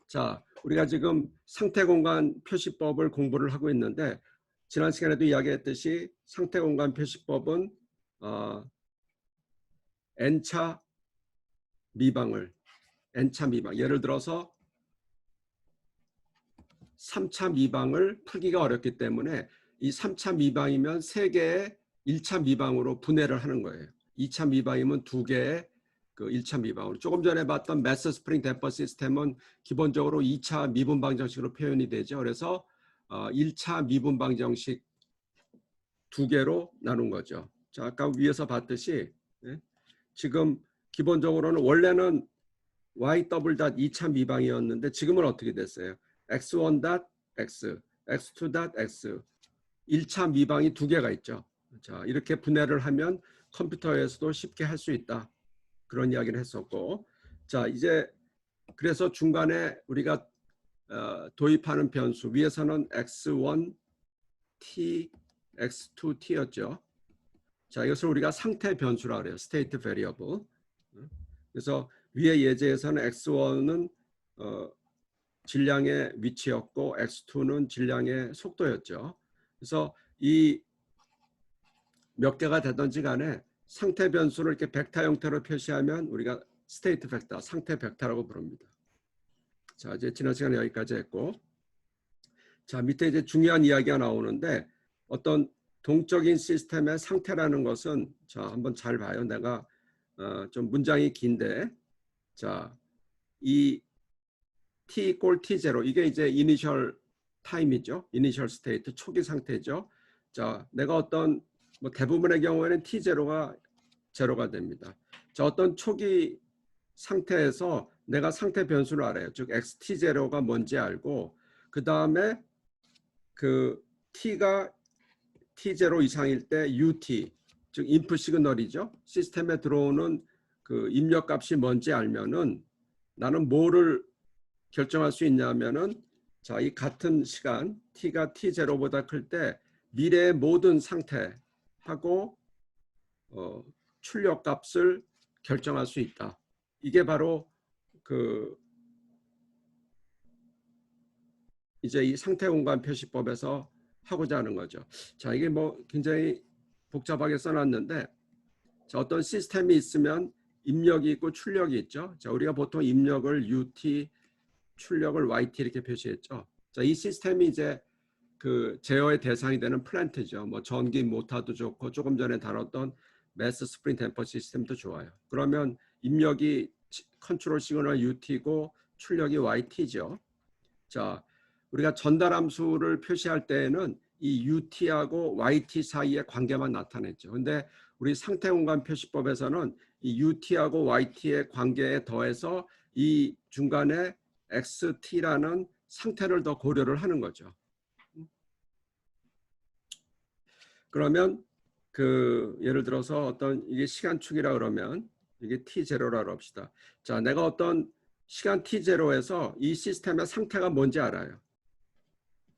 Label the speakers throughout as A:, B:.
A: 자, 우리가 지금 상태공간 표시법을 공부를 하고 있는데 지난 시간에도 이야기했듯이 상태공간 표시법은 n차 미방을 n차 미방, 예를 들어서 3차 미방을 풀기가 어렵기 때문에 이 3차 미방이면 3개의 1차 미방으로 분해를 하는 거예요. 2차 미방이면 2개의 그 1차 미방으로. 조금 전에 봤던 매스 스프링 댐퍼 시스템은 기본적으로 2차 미분방 정식으로 표현이 되죠. 그래서 1차 미분방 정식 2개로 나눈 거죠. 자, 아까 위에서 봤듯이 지금 기본적으로는 원래는 y 더블 닷 2차 미방이었는데 지금은 어떻게 됐어요? x1 닷 x, x2 닷 x 1차 미방이 2개가 있죠. 자, 이렇게 분해를 하면 컴퓨터에서도 쉽게 할 수 있다. 그런 이야기를 했었고, 자, 이제 그래서 중간에 우리가 도입하는 변수 위에서는 x1 t, x2 t였죠. 자, 이것을 우리가 상태 변수라고 그래요. state variable. 그래서 위의 예제에서는 x1은 질량의 위치였고 x2는 질량의 속도였죠. 그래서 이 몇 개가 되든지 간에 상태 변수를 이렇게 벡터 형태로 표시하면 우리가 스테이트 벡터, 상태 벡터라고 부릅니다. 자, 이제 지난 시간에 여기까지 했고, 자, 밑에 이제 중요한 이야기가 나오는데 어떤 동적인 시스템의 상태라는 것은, 자, 한번 잘 봐요. 내가 좀 문장이 긴데, 자, 이 t equal t0, 이게 이제 이니셜 타임이죠. 이니셜 스테이트, 초기 상태죠. 자, 내가 어떤 뭐 대부분의 경우에는 t0가 제로가 됩니다. 자, 어떤 초기 상태에서 내가 상태 변수를 알아요. 즉 xt0가 뭔지 알고, 그 다음에 그 t가 t0 이상일 때 ut, 즉 인풋 시그널이죠. 시스템에 들어오는 그 입력값이 뭔지 알면은 나는 뭐를 결정할 수 있냐면은, 자, 이 같은 시간 t가 t0보다 클 때 미래의 모든 상태하고 출력값을 결정할 수 있다. 이게 바로 그 이제 이 상태공간 표시법에서 하고자 하는 거죠. 자, 이게 뭐 굉장히 복잡하게 써놨는데, 자, 어떤 시스템이 있으면 입력이 있고 출력이 있죠. 자, 우리가 보통 입력을 UT, 출력을 YT 이렇게 표시했죠. 자, 이 시스템이 이제 그 제어의 대상이 되는 플랜트죠. 뭐 전기 모터도 좋고 조금 전에 다뤘던 매스 스프링 댐퍼 시스템도 좋아요. 그러면 입력이 컨트롤 시그널 UT고 출력이 YT죠. 자, 우리가 전달 함수를 표시할 때에는 이 UT하고 YT 사이의 관계만 나타냈죠. 근데 우리 상태 공간 표시법에서는 이 UT하고 YT의 관계에 더해서 이 중간에 XT라는 상태를 더 고려를 하는 거죠. 그러면 그 예를 들어서 어떤 이게 시간축이라 그러면 이게 T0라고 합시다. 자, 내가 어떤 시간 T0에서 이 시스템의 상태가 뭔지 알아요.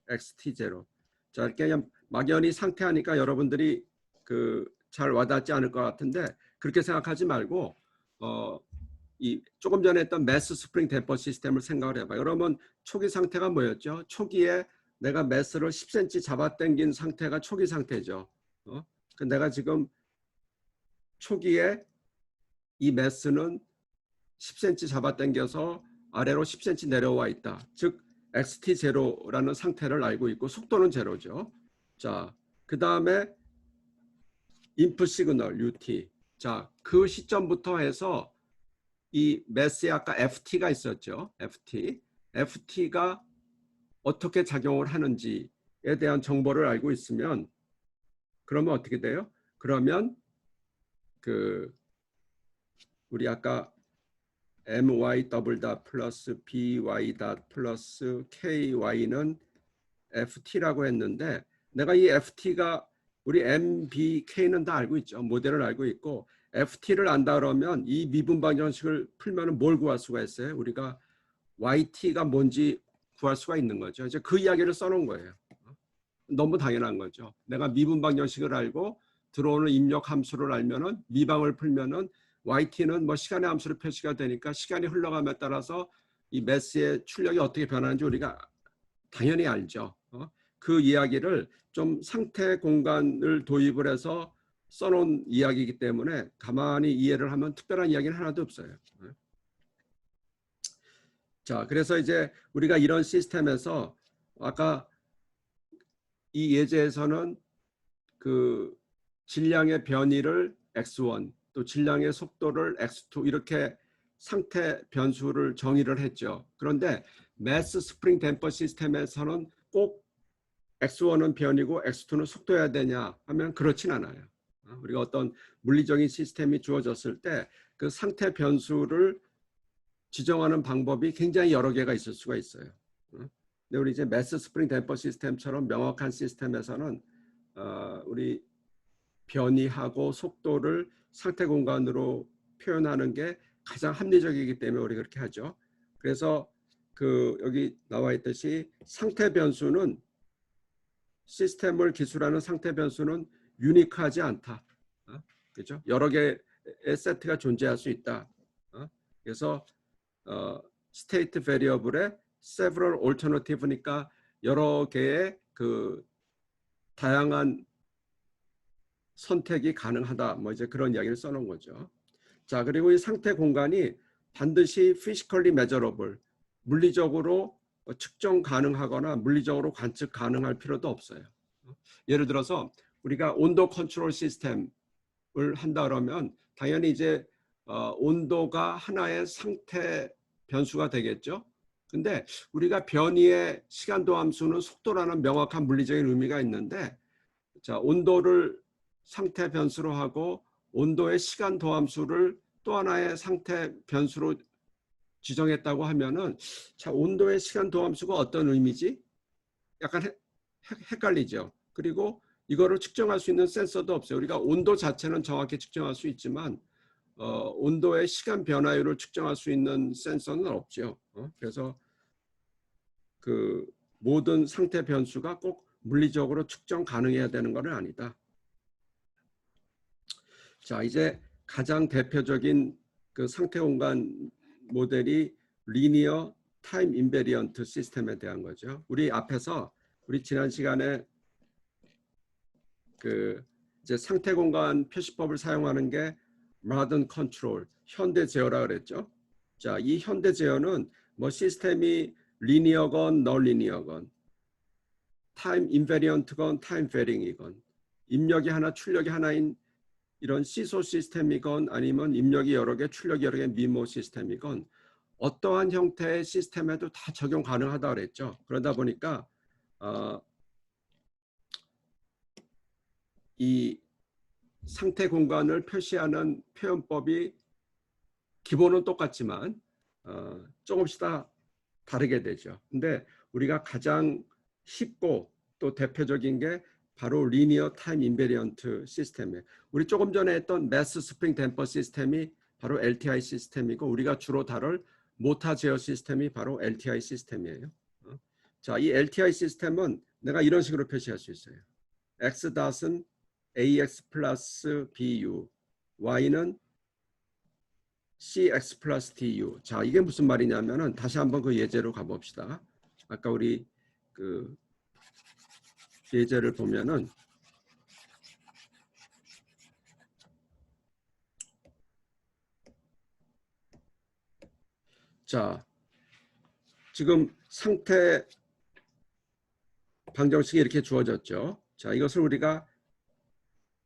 A: XT0. 자, 이렇게 그냥 막연히 상태하니까 여러분들이 그 잘 와닿지 않을 것 같은데 그렇게 생각하지 말고 이 조금 전에 했던 매스 스프링 댐퍼 시스템을 생각을 해봐요. 그러면 초기 상태가 뭐였죠? 초기에 내가 매스를 10cm 잡아당긴 상태가 초기 상태죠. 내가 지금 초기에 이 매스는 10cm 잡아당겨서 아래로 10cm 내려와 있다. 즉 xt0라는 상태를 알고 있고 속도는 제로죠. 자, 그 다음에 인풋 시그널 ut. 자, 그 시점부터 해서 이 매스에 아까 ft가 있었죠. ft가 어떻게 작용을 하는지에 대한 정보를 알고 있으면 그러면 어떻게 돼요? 그러면 그 우리 아까 my 더블 닷 플러스 by 닷 플러스 ky는 ft라고 했는데 내가 이 ft가 우리 mbk는 다 알고 있죠. 모델을 알고 있고 ft를 안다 그러면 이 미분방 정식을 풀면 뭘 구할 수가 있어요? 우리가 yt가 뭔지 구할 수가 있는 거죠. 이제 그 이야기를 써놓은 거예요. 너무 당연한 거죠. 내가 미분방 정식을 알고 들어오는 입력 함수를 알면은 미방을 풀면은 yt는 뭐 시간의 함수로 표시가 되니까 시간이 흘러감에 따라서 이 매스의 출력이 어떻게 변하는지 우리가 당연히 알죠. 그 이야기를 좀 상태 공간을 도입을 해서 써놓은 이야기이기 때문에 가만히 이해를 하면 특별한 이야기는 하나도 없어요. 자, 그래서 이제 우리가 이런 시스템에서 아까 이 예제에서는 그 질량의 변이를 x1 또 질량의 속도를 x2 이렇게 상태 변수를 정의를 했죠. 그런데 매스 스프링 댐퍼 시스템에서는 꼭 x1은 변이고 x2는 속도여야 되냐 하면 그렇진 않아요. 우리가 어떤 물리적인 시스템이 주어졌을 때 그 상태 변수를 지정하는 방법이 굉장히 여러 개가 있을 수가 있어요. 근데 우리 이제 매스 스프링 댐퍼 시스템처럼 명확한 시스템에서는 우리 변이하고 속도를 상태 공간으로 표현하는 게 가장 합리적이기 때문에 우리 그렇게 하죠. 그래서 그 여기 나와 있듯이 상태 변수는 시스템을 기술하는 상태 변수는 유니크하지 않다. 그렇죠? 여러 개의 세트가 존재할 수 있다. 그래서 스테이트 베리어블의 several alternative니까 여러 개의 그 다양한 선택이 가능하다. 뭐 이제 그런 이야기를 써놓은 거죠. 자, 그리고 이 상태 공간이 반드시 physically measurable, 물리적으로 측정 가능하거나 물리적으로 관측 가능할 필요도 없어요. 예를 들어서 우리가 온도 컨트롤 시스템을 한다 그러면 당연히 이제 온도가 하나의 상태 변수가 되겠죠. 근데 우리가 변이의 시간도 함수는 속도라는 명확한 물리적인 의미가 있는데, 자, 온도를 상태 변수로 하고 온도의 시간 도함수를 또 하나의 상태 변수로 지정했다고 하면은, 자, 온도의 시간 도함수가 어떤 의미지? 약간 헷갈리죠. 그리고 이거를 측정할 수 있는 센서도 없어요. 우리가 온도 자체는 정확히 측정할 수 있지만 온도의 시간 변화율을 측정할 수 있는 센서는 없죠. 그래서 그 모든 상태 변수가 꼭 물리적으로 측정 가능해야 되는 건 아니다. 자, 이제 가장 대표적인 그 상태 공간 모델이 리니어 타임 인베리언트 시스템에 대한 거죠. 우리 앞에서 우리 지난 시간에 그 이제 상태 공간 표시법을 사용하는 게 modern control, 현대 제어라 그랬죠. 자, 이 현대 제어는 뭐 시스템이 리니어건 널리니어건 타임 인베리언트건 타임 베링이건 입력이 하나 출력이 하나인 이런 시소 시스템이건 아니면 입력이 여러 개 출력이 여러 개 미모 시스템이건 어떠한 형태의 시스템에도 다 적용 가능하다 그랬죠. 그러다 보니까 이 상태 공간을 표시하는 표현법이 기본은 똑같지만 조금씩 다 다르게 되죠. 근데 우리가 가장 쉽고 또 대표적인 게 바로 리니어 타임 인베리언트 시스템이에요. 우리 조금 전에 했던 매스 스프링 댐퍼 시스템이 바로 LTI 시스템이고 우리가 주로 다룰 모타 제어 시스템이 바로 LTI 시스템이에요. 자, 이 LTI 시스템은 내가 이런 식으로 표시할 수 있어요. X.은 AX 플러스 BU, Y는 CX 플러스 DU. 자, 이게 무슨 말이냐면은 다시 한번 그 예제로 가봅시다. 아까 우리 그 예제를 보면은 자, 지금 상태 방정식이 이렇게 주어졌죠. 자, 이것을 우리가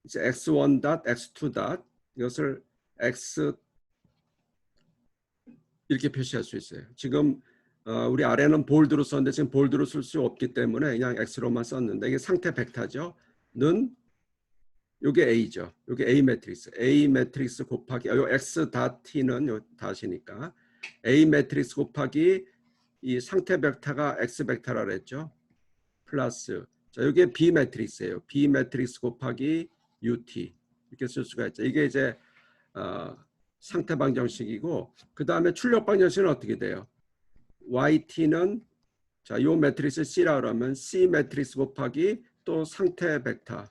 A: 이제 x1 닷, x2 닷 이것을 x 이렇게 표시할 수 있어요. 지금 우리 아래는 볼드로 썼는데 지금 볼드로 쓸 수 없기 때문에 그냥 x로만 썼는데 이게 상태 벡터죠. 는 요게 a죠. 요게 a 매트릭스 곱하기 요 x 닷 t는 요 닷이니까 a 매트릭스 곱하기 이 상태 벡터가 x 벡터라 그랬죠. 플러스 자, 이게 B 매트릭스예요. B 매트릭스 곱하기 UT 이렇게 쓸 수가 있죠. 이게 이제 상태 방정식이고 그 다음에 출력 방정식은 어떻게 돼요? YT는 자, 요 매트릭스 C라 그러면 C 매트릭스 곱하기 또 상태 벡터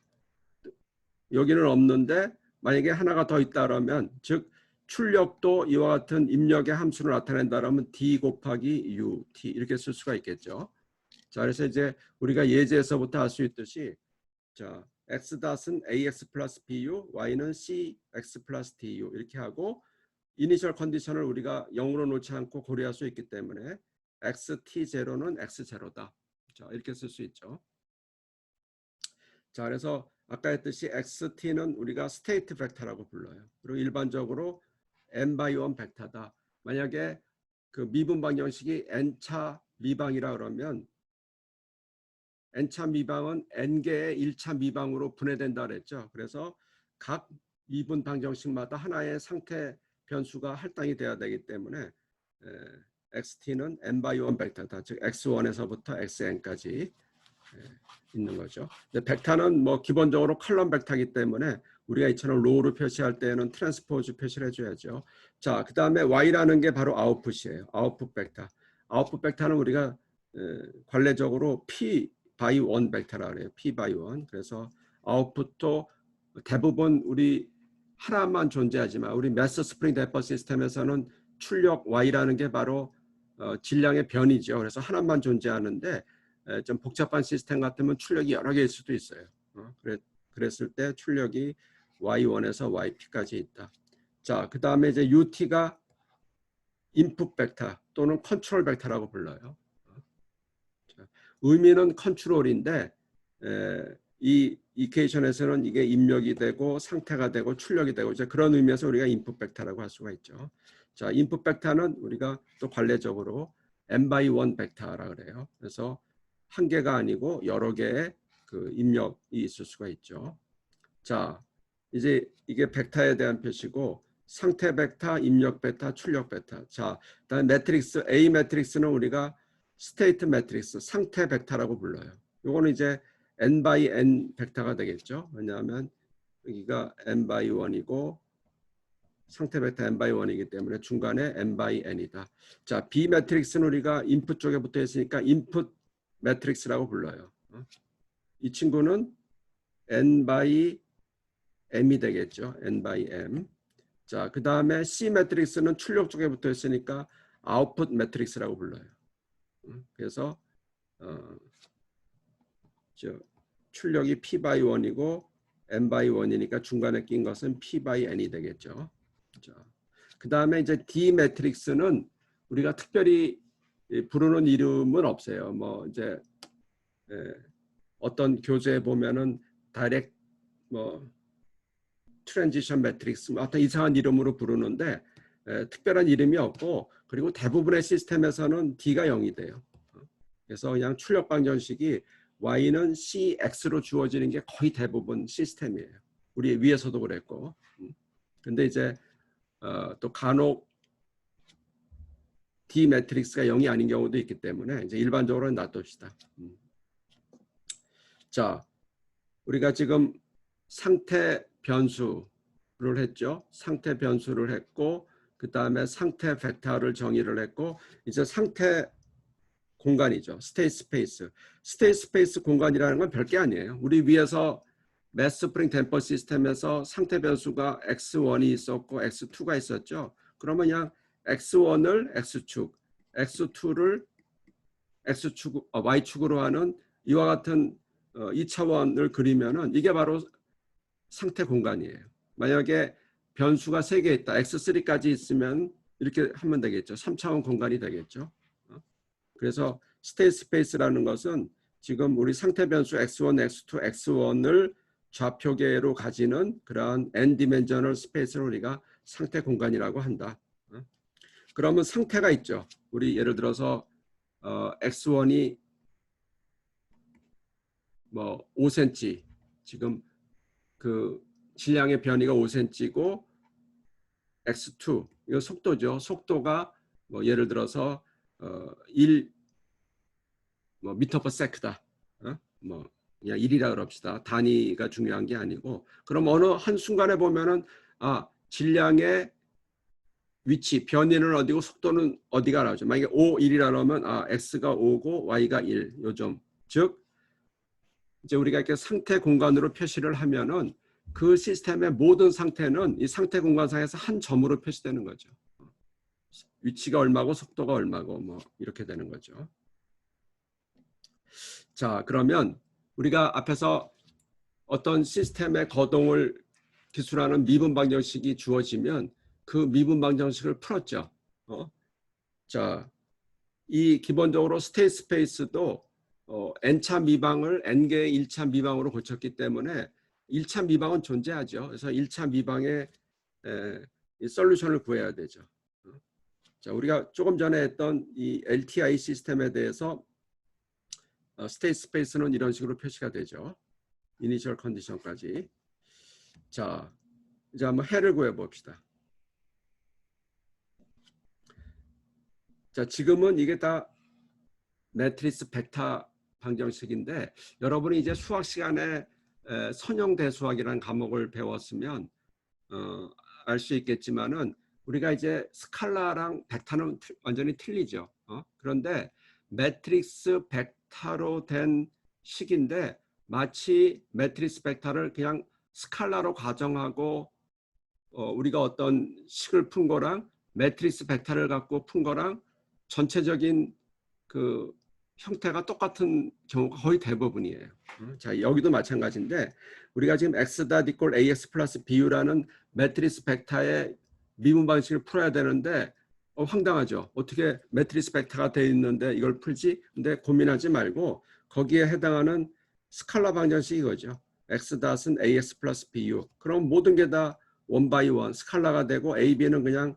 A: 여기는 없는데 만약에 하나가 더 있다 그러면 즉 출력도 이와 같은 입력의 함수를 나타낸다라면 d 곱하기 u, t 이렇게 쓸 수가 있겠죠. 자, 그래서 이제 우리가 예제에서부터 알 수 있듯이 자, x.은 ax 플러스 bu, y는 cx 플러스 du 이렇게 하고 이니셜 컨디션을 우리가 0으로 놓지 않고 고려할 수 있기 때문에 xt0는 x0다. 자, 이렇게 쓸 수 있죠. 자, 그래서 아까 했듯이 xt는 우리가 스테이트 벡터라고 불러요. 그리고 일반적으로 n by 1 벡터다. 만약에 그 미분 방정식이 n차 미방이라 그러면 n차 미방은 n개의 1차 미방으로 분해된다 그랬죠. 그래서 각 미분 방정식마다 하나의 상태 변수가 할당이 돼야 되기 때문에 xt는 n by 1 벡터다. 즉 x1에서부터 xn까지 있는 거죠. 근데 벡터는 뭐 기본적으로 컬럼 벡터이기 때문에 우리가 이처럼 로우로 표시할 때는 트랜스포즈 표시를 해줘야죠. 자, 그 다음에 y라는 게 바로 아웃풋이에요. 아웃풋 벡터. 아웃풋 벡터는 우리가 관례적으로 p by 1 벡터라 그래요. p by 1. 그래서 아웃풋도 대부분 우리 하나만 존재하지만 우리 매스 스프링 데퍼 시스템에서는 출력 y라는 게 바로 질량의 변이죠. 그래서 하나만 존재하는데 좀 복잡한 시스템 같으면 출력이 여러 개일 수도 있어요. 그랬을 때 출력이 y1에서 yp까지 있다. 자, 그 다음에 이제 ut가 인풋 벡터 또는 컨트롤 벡터라고 불러요. 자, 의미는 컨트롤인데 이 이퀘이션에서는 이게 입력이 되고 상태가 되고 출력이 되고 이제 그런 의미에서 우리가 인풋 벡터라고 할 수가 있죠. 자, 인풋 벡터는 우리가 또 관례적으로 n by 1 벡터라 그래요. 그래서 한 개가 아니고 여러 개의 그 입력이 있을 수가 있죠. 자, 이제 이게 벡터에 대한 표시고 상태 벡터, 입력 벡터, 출력 벡터. 자, 그다음 매트릭스 A 매트릭스는 우리가 스테이트 매트릭스, 상태 벡터라고 불러요. 요거는 이제 n by n 벡터가 되겠죠. 왜냐하면 여기가 n by 1이고 상태 벡터 n by 1이기 때문에 중간에 n by n이다. 자, B 매트릭스는 우리가 인풋 쪽에 붙어 있으니까 인풋 매트릭스라고 불러요. 이 친구는 n by m이 되겠죠. n by m. 자, 그 다음에 C 매트릭스는 출력 쪽에 붙어 있으니까 아웃풋 매트릭스라고 불러요. 그래서 출력이 p by 1이고 n by 1이니까 중간에 낀 것은 p by n이 되겠죠. 자, 그 다음에 이제 D 매트릭스는 우리가 특별히 부르는 이름은 없어요. 뭐 이제 어떤 교재에 보면은 다이렉트 뭐 트랜지션 매트릭스 뭐 어떤 이상한 이름으로 부르는데 특별한 이름이 없고 그리고 대부분의 시스템에서는 D가 0이 돼요. 그래서 그냥 출력 방정식이 Y는 CX로 주어지는 게 거의 대부분 시스템이에요. 우리 위에서도 그랬고. 근데 이제 또 간혹 D 매트릭스가 0이 아닌 경우도 있기 때문에 이제 일반적으로는 놔둡시다. 자, 우리가 지금 상태 변수를 했죠. 상태 변수를 했고 그 다음에 상태 벡터를 정의를 했고 이제 상태 공간이죠. 스테이트 스페이스. 스테이트 스페이스 공간이라는 건 별게 아니에요. 우리 위에서 매스 스프링 댐퍼 시스템에서 상태 변수가 x1이 있었고 x2가 있었죠. 그러면 그냥 x1을 x축, x2를 x축, y축으로 하는 이와 같은 2차원을 그리면은 이게 바로 상태 공간이에요. 만약에 변수가 3개 있다. x3까지 있으면 이렇게 하면 되겠죠. 3차원 공간이 되겠죠. 그래서 스테이트 스페이스라는 것은 지금 우리 상태 변수 x1, x2, x1을 좌표계로 가지는 그러한 n 디멘셔널 스페이스를 우리가 상태 공간이라고 한다. 그러면 상태가 있죠. 우리 예를 들어서 x1이 뭐 5cm 지금 그 질량의 변이가 5cm고 x2 이거 속도죠. 속도가 뭐 예를 들어서 1 뭐 미터 퍼 세크다. 뭐 그냥 1이라 그럽시다. 단위가 중요한 게 아니고 그럼 어느 한 순간에 보면은 질량의 위치 변이는 어디고 속도는 어디가 나오죠. 만약에 5, 1이라 그러면 x가 5고 y가 1 요점. 즉 이제 우리가 이렇게 상태 공간으로 표시를 하면은 그 시스템의 모든 상태는 이 상태 공간상에서 한 점으로 표시되는 거죠. 위치가 얼마고 속도가 얼마고 뭐 이렇게 되는 거죠. 자, 그러면 우리가 앞에서 어떤 시스템의 거동을 기술하는 미분 방정식이 주어지면 그 미분 방정식을 풀었죠. 자, 이 기본적으로 스테이트 스페이스도 n차 미방을 n개의 1차 미방으로 고쳤기 때문에 1차 미방은 존재하죠. 그래서 1차 미방의 솔루션을 구해야 되죠. 자, 우리가 조금 전에 했던 이 LTI 시스템에 대해서 스테이트 스페이스는 이런 식으로 표시가 되죠. 이니셜 컨디션까지. 자, 이제 한번 해를 구해 봅시다. 자, 지금은 이게 다 매트리스 벡터 방정식인데 여러분이 이제 수학 시간에 선형대수학이라는 과목을 배웠으면 알 수 있겠지만은 우리가 이제 스칼라랑 벡터는 완전히 틀리죠. 그런데 매트릭스 벡터로 된 식인데 마치 매트리스 벡터를 그냥 스칼라로 가정하고 우리가 어떤 식을 푼 거랑 매트리스 벡터를 갖고 푼 거랑 전체적인 그 형태가 똑같은 경우가 거의 대부분이에요. 자, 여기도 마찬가지인데 우리가 지금 x.ax 플러스 bu라는 매트리스 벡터의 미분 방식을 풀어야 되는데 황당하죠. 어떻게 매트리스 벡터가 되어 있는데 이걸 풀지? 근데 고민하지 말고 거기에 해당하는 스칼라 방정식이 이거죠. x.ax 플러스 bu. 그럼 모든 게 다 원 바이 원 스칼라가 되고 a, b는 그냥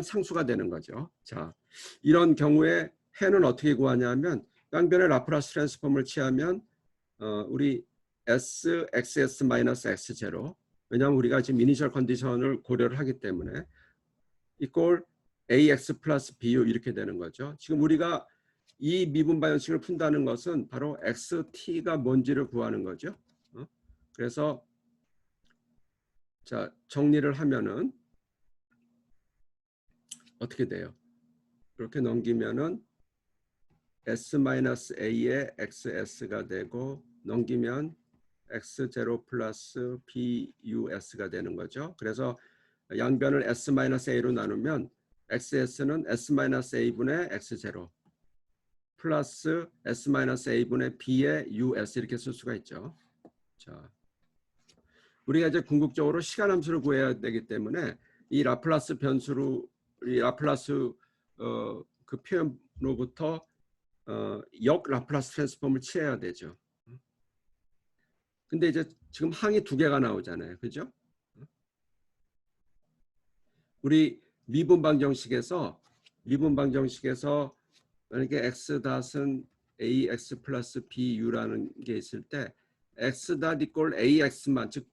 A: 상수가 되는 거죠. 자, 이런 경우에 해는 어떻게 구하냐면 양변의 라플라스 트랜스폼을 취하면 우리 s, xs-x0 왜냐하면 우리가 지금 이니셜 컨디션을 고려를 하기 때문에 이꼴 ax 플러스 bu 이렇게 되는 거죠. 지금 우리가 이 미분 방정식을 푼다는 것은 바로 xt가 뭔지를 구하는 거죠. 그래서 자, 정리를 하면은 어떻게 돼요? 이렇게 넘기면은 s-a의 xs가 되고 넘기면 x0 플러스 bus가 되는 거죠. 그래서 양변을 s-a로 나누면 xs는 s-a분의 x0 플러스 s-a분의 b의 us 이렇게 쓸 수가 있죠. 자, 우리가 이제 궁극적으로 시간 함수를 구해야 되기 때문에 이 라플라스 변수로 이 라플라스 그 표현으로부터 역 라플라스 트랜스폼을 취해야 되죠. 근데 이제 지금 항이 두 개가 나오잖아요. 그죠? 우리 미분 방정식에서 만약에 x.은 ax 플러스 bu라는 게 있을 때 x. 이꼴 ax만 즉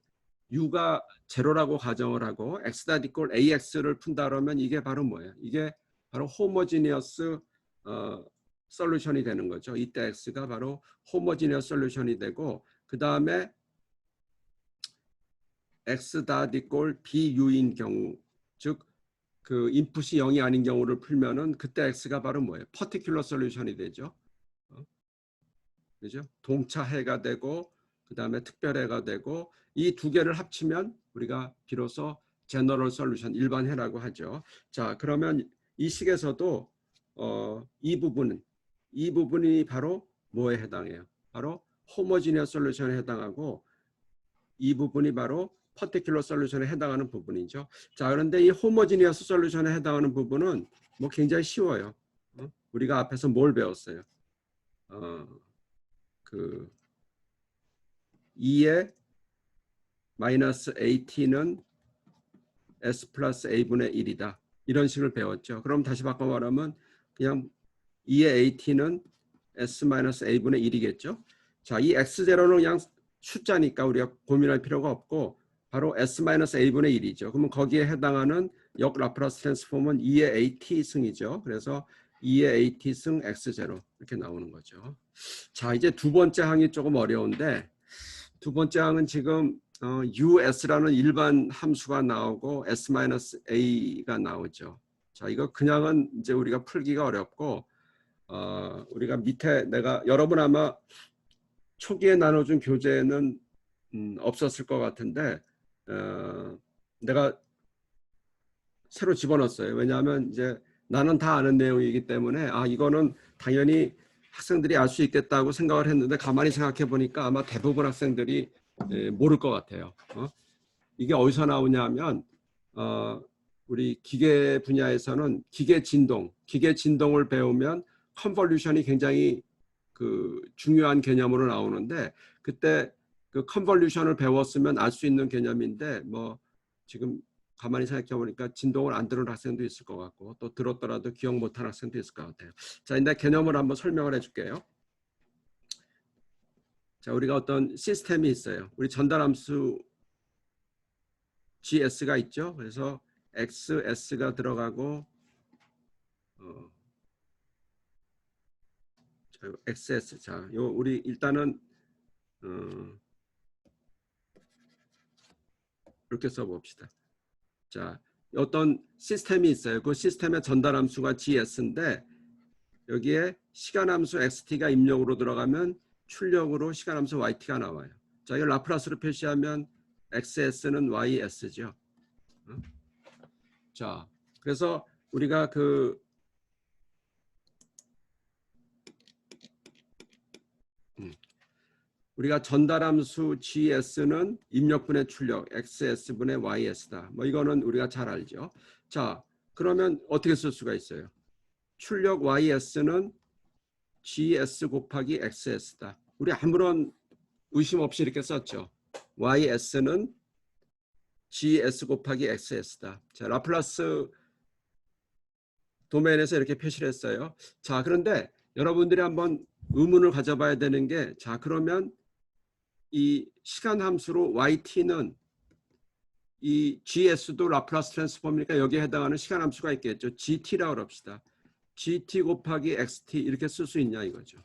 A: u가 제로라고 가정을 하고 x. 이꼴 ax를 푼다 그러면 이게 바로 뭐예요? 이게 바로 호모지니어스 솔루션이 되는 거죠. 이때 x가 바로 호모지니어스 솔루션이 되고 그 다음에 x. 이꼴 bu인 경우 즉 그 인풋이 0이 아닌 경우를 풀면은 그때 x가 바로 뭐예요? 퍼티큘러 솔루션이 되죠. 그죠? 동차해가 되고 그 다음에 특별해가 되고 이 두 개를 합치면 우리가 비로소 제너럴 솔루션 일반해라고 하죠. 자, 그러면 이 식에서도 이 부분이 바로 뭐에 해당해요? 바로 호모지니어스 솔루션에 해당하고 이 부분이 바로 퍼티큘러 솔루션에 해당하는 부분이죠. 자, 그런데 이 호모지니어스 솔루션에 해당하는 부분은 뭐 굉장히 쉬워요. 우리가 앞에서 뭘 배웠어요? 그 2의 마이너스 at는 s 플러스 a분의 1이다. 이런 식을 배웠죠. 그럼 다시 바꿔 말하면 그냥 2의 at는 s 마이너스 a분의 1이겠죠. 자, 이 x0는 그냥 숫자니까 우리가 고민할 필요가 없고 바로 s-a분의 1이죠. 그러면 거기에 해당하는 역 라플라스 트랜스폼은 2의 at 승이죠. 그래서 2의 at 승 x0 이렇게 나오는 거죠. 자, 이제 두 번째 항이 조금 어려운데 두 번째 항은 지금 us라는 일반 함수가 나오고 s-a가 나오죠. 자, 이거 그냥은 이제 우리가 풀기가 어렵고 우리가 밑에 내가 여러분 아마 초기에 나눠준 교재는 없었을 것 같은데 내가 새로 집어넣었어요. 왜냐하면 이제 나는 다 아는 내용이기 때문에 이거는 당연히 학생들이 알 수 있겠다고 생각을 했는데 가만히 생각해 보니까 아마 대부분 학생들이 모를 것 같아요. 이게 어디서 나오냐면 우리 기계 분야에서는 기계 진동을 배우면 컨볼루션이 굉장히 그 중요한 개념으로 나오는데 그때 그 컨볼루션을 배웠으면 알 수 있는 개념인데 뭐 지금 가만히 생각해 보니까 진동을 안 들은 학생도 있을 것 같고 또 들었더라도 기억 못한 학생도 있을 것 같아요. 자, 이제 개념을 한번 설명을 해줄게요. 자, 우리가 어떤 시스템이 있어요. 우리 전달함수 GS가 있죠. 그래서 XS가 들어가고 XS. 자, 요 우리 일단은 이렇게 써봅시다. 자, 어떤 시스템이 있어요. 그 시스템의 전달함수가 GS인데 여기에 시간함수 XT가 입력으로 들어가면 출력으로 시간함수 YT가 나와요. 자, 이걸 라플라스로 표시하면 XS는 YS죠. 자, 그래서 우리가 우리가 전달함수 GS는 입력분의 출력 XS분의 YS다. 뭐 이거는 우리가 잘 알죠. 자, 그러면 어떻게 쓸 수가 있어요? 출력 YS는 GS 곱하기 XS다. 우리 아무런 의심 없이 이렇게 썼죠. YS는 GS 곱하기 XS다. 자, 라플라스 도메인에서 이렇게 표시를 했어요. 자, 그런데 여러분들이 한번 의문을 가져봐야 되는 게, 자, 그러면 이 시간 함수로 YT는 이 GS도 라플라스 트랜스폼이니까 여기에 해당하는 시간 함수가 있겠죠. GT라고 합시다. GT 곱하기 XT 이렇게 쓸 수 있냐 이거죠.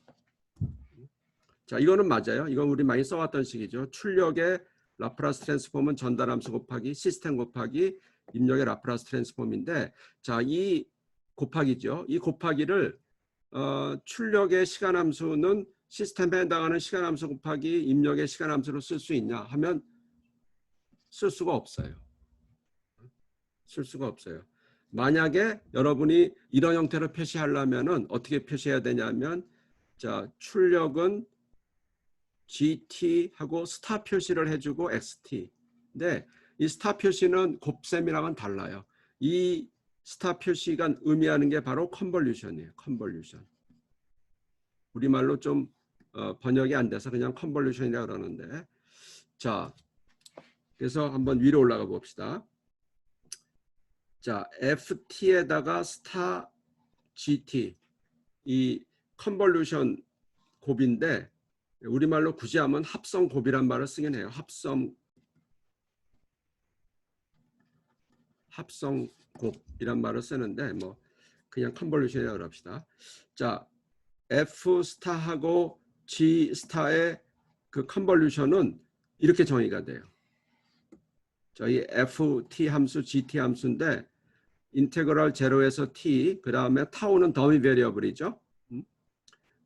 A: 자, 이거는 맞아요. 이건 우리 많이 써왔던 식이죠. 출력의 라플라스 트랜스폼은 전달함수 곱하기 시스템 곱하기 입력의 라플라스 트랜스폼인데, 자, 이 곱하기죠. 이 곱하기를 출력의 시간함수는 시스템에 해당하는 시간함수 곱하기 입력의 시간함수로 쓸 수 있냐 하면 쓸 수가 없어요. 쓸 수가 없어요. 만약에 여러분이 이런 형태로 표시하려면은 어떻게 표시해야 되냐면, 자, 출력은 GT하고 스타 표시를 해주고 XT. 근데 이 스타 표시는 곱셈이랑은 달라요. 이 스타 표시가 의미하는 게 바로 컨볼루션이에요. 컨볼루션. 우리말로 좀 번역이 안 돼서 그냥 컨볼루션이라고 그러는데, 자, 그래서 한번 위로 올라가 봅시다. 자, FT에다가 스타 GT, 이 컨볼루션 곱인데 우리말로 굳이 하면 합성 곱이란 말을 쓰긴 해요. 합성 곱이란 말을 쓰는데 뭐 그냥 컨볼루션이라고 합시다. 자, F 스타하고 G 스타의 그 컨볼루션은 이렇게 정의가 돼요. 저희 FT 함수, GT 함수인데 인테그럴 제로에서 t, 그 다음에 타우는 더미 베리어블이죠.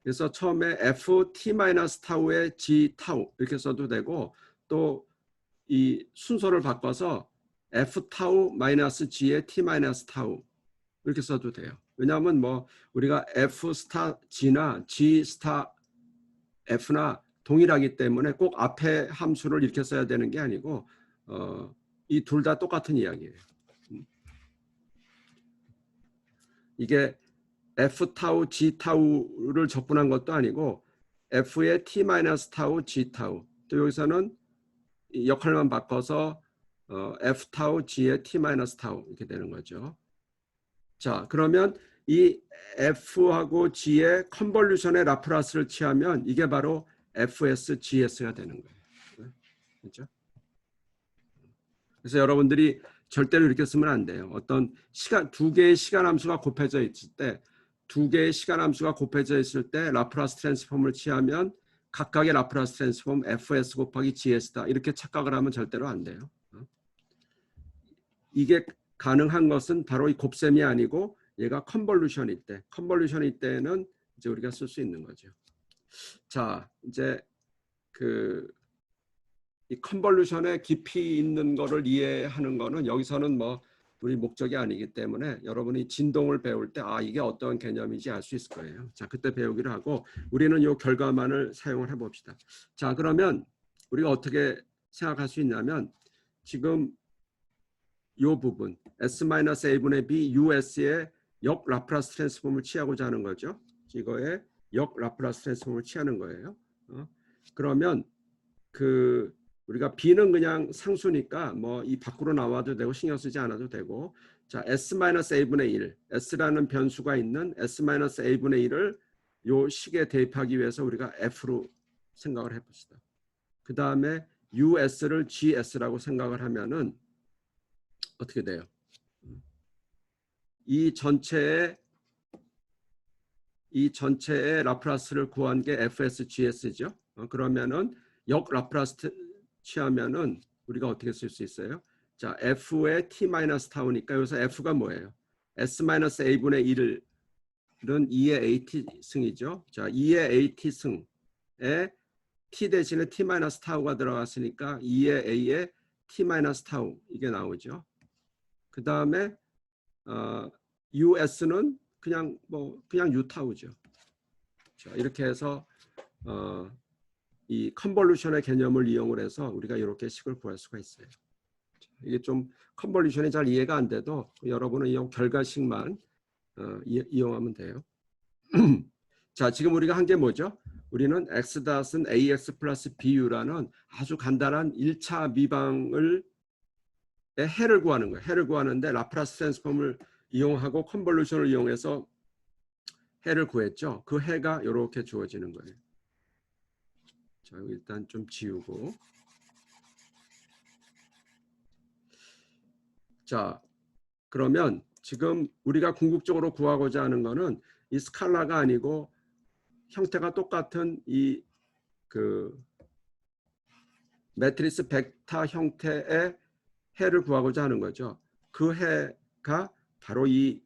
A: 그래서 처음에 ft-타우의 g-타우 이렇게 써도 되고, 또 이 순서를 바꿔서 f-타우-g의 t-타우 이렇게 써도 돼요. 왜냐하면 뭐 우리가 f-g나 g-f나 동일하기 때문에 꼭 앞에 함수를 이렇게 써야 되는 게 아니고 이 둘 다 똑같은 이야기예요. 이게 F타우, G타우를 적분한 것도 아니고 F의 T-타우, G타우. 또 여기서는 역할만 바꿔서 F타우, G의 T-타우 이렇게 되는 거죠. 자, 그러면 이 F하고 G의 컨볼루션의 라플라스를 취하면 이게 바로 FS, GS가 되는 거예요. 그렇죠? 그래서 여러분들이 절대로 이렇게 쓰면 안 돼요. 어떤 두 개의 시간 함수가 곱해져 있을 때, 두 개의 시간 함수가 곱해져 있을 때 라플라스 트랜스폼을 취하면 각각의 라플라스 트랜스폼 fs 곱하기 gs다 이렇게 착각을 하면 절대로 안 돼요. 이게 가능한 것은 바로 이 곱셈이 아니고 얘가 컨볼루션일 때, 컨볼루션일 때는 이제 우리가 쓸 수 있는 거죠. 자, 이제 이 컨볼루션의 깊이 있는 거를 이해하는 거는 여기서는 뭐 우리 목적이 아니기 때문에 여러분이 진동을 배울 때 이게 어떤 개념인지 알 수 있을 거예요. 자, 그때 배우기로 하고 우리는 이 결과만을 사용을 해봅시다. 자, 그러면 우리가 어떻게 생각할 수 있냐면 지금 이 부분 S-A분의 B US의 역 라플라스 트랜스폼을 취하고자 하는 거죠. 이거의 역 라플라스 트랜스폼을 취하는 거예요. 그러면 우리가 B는 그냥 상수니까 뭐 이 밖으로 나와도 되고 신경 쓰지 않아도 되고, 자 S-A분의 1, S라는 변수가 있는 S-A분의 1을 요 식에 대입하기 위해서 우리가 F로 생각을 해봅시다. 그 다음에 US를 GS라고 생각을 하면은 어떻게 돼요? 이 전체의 라플라스를 구한 게 FSGS죠. 그러면은 역 라플라스 취하면은 우리가 어떻게 쓸 수 있어요? 자, F의 T-타우니까 여기서 F가 뭐예요? S-A분의 1은 2의 AT 승이죠. 자, 2의 AT 승에 T 대신에 T-타우가 들어갔으니까 2의 A의 T-타우 이게 나오죠. 그 다음에 US는 그냥 U타우죠. 자, 이렇게 해서 이 컨볼루션의 개념을 이용을 해서 우리가 이렇게 식을 구할 수가 있어요. 자, 이게 좀 컨볼루션이 잘 이해가 안 돼도 여러분은 이 결과식만 이용하면 돼요. 자, 지금 우리가 한 게 뭐죠? 우리는 X-은 AX 플러스 BU라는 아주 간단한 1차 미방을 해를 구하는 거예요. 해를 구하는데 라플라스 트랜스폼을 이용하고 컨볼루션을 이용해서 해를 구했죠. 그 해가 이렇게 주어지는 거예요. 자, 일단 좀 지우고. 자, 그러면 지금 우리가 궁극적으로 구하고자 하는 거는 이 스칼라가 아니고 형태가 똑같은 이 매트리스 벡터 형태의 해를 구하고자 하는 거죠. 그 해가 바로 이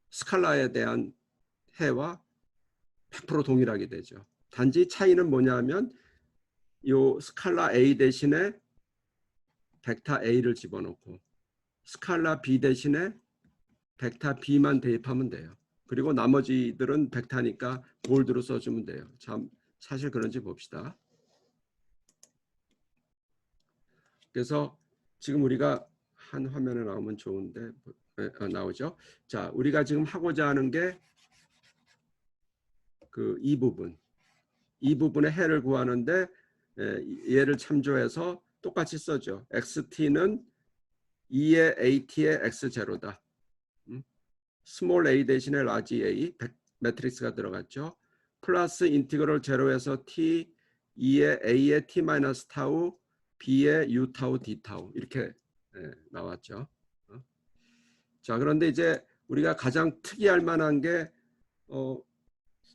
A: 스칼라에 대한 해와 100% 동일하게 되죠. 단지 차이는 뭐냐면 이 스칼라 A 대신에 벡터 A를 집어넣고 스칼라 B 대신에 벡터 B만 대입하면 돼요. 그리고 나머지들은 벡터니까 볼드로 써주면 돼요. 참 사실 그런지 봅시다. 그래서 지금 우리가 한 화면에 나오면 좋은데 나오죠. 자, 우리가 지금 하고자 하는 게 이 부분의 해를 구하는데 얘를 참조해서 똑같이 써죠. XT는 2의 AT의 X0다. 스몰 a 대신에 라지 A 매트릭스가 들어갔죠. 플러스 인티그럴 제로에서 T 2의 A의 T 마이너스 타우 B의 U 타우 D 타우 이렇게 나왔죠. 자, 그런데 이제 우리가 가장 특이할 만한 게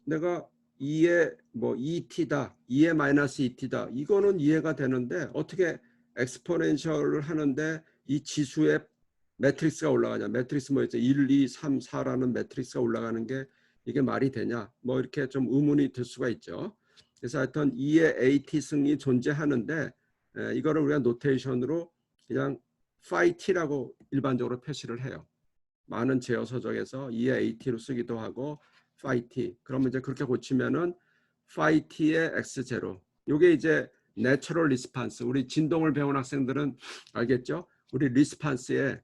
A: 내가 2의 2t다, 2의 마이너스 2t다. 이거는 이해가 되는데 어떻게 엑스포넨셜을 하는데 이 지수의 매트릭스가 올라가냐. 매트릭스 뭐였죠? 1, 2, 3, 4라는 매트릭스가 올라가는 게 이게 말이 되냐. 뭐 이렇게 좀 의문이 들 수가 있죠. 그래서 하여튼 2의 AT 승이 존재하는데 이거를 우리가 노테이션으로 그냥 phi t라고 일반적으로 표시를 해요. 많은 제어 서적에서 2의 AT로 쓰기도 하고 phi t. 그러면 이제 그렇게 고치면은 phi t의 x0. 이게 이제 내추럴 리스판스. 우리 진동을 배운 학생들은 알겠죠? 우리 리스판스에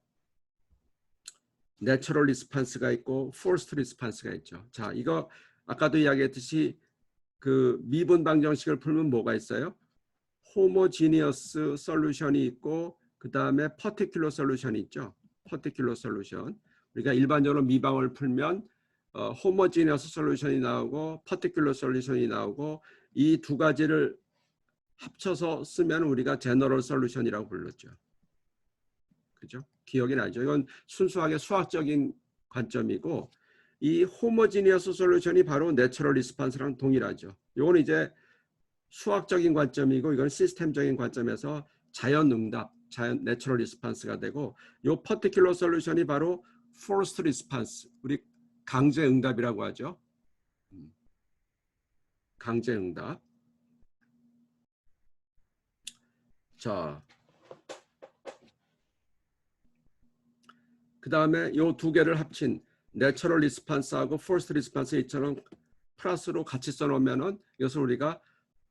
A: 내추럴 리스판스가 있고 포스트 리스판스가 있죠. 자, 이거 아까도 이야기했듯이 그 미분 방정식을 풀면 뭐가 있어요? 호모지니어스 솔루션이 있고 그 다음에 퍼티큘러 솔루션이 있죠. 퍼티큘러 솔루션. 우리가 일반적으로 미방을 풀면 호모지니어스 솔루션이 나오고 퍼티큘러 솔루션이 나오고 이 두 가지를 합쳐서 쓰면 우리가 제너럴 솔루션이라고 불렀죠. 그죠? 기억이 나죠? 이건 순수하게 수학적인 관점이고 이 호모지니어스 솔루션이 바로 내추럴 리스판스랑 동일하죠. 이건 이제 수학적인 관점이고 이건 시스템적인 관점에서 자연응답, 내추럴 리스판스가 되고 이 퍼티큘러 솔루션이 바로 포스트 리스판스, 우리 강제응답이라고 하죠. 강제응답. 자, 그 다음에 요 두 개를 합친 내추럴 리스판스하고 포스트 리스판스 이처럼 플러스로 같이 써놓으면은 이것을 우리가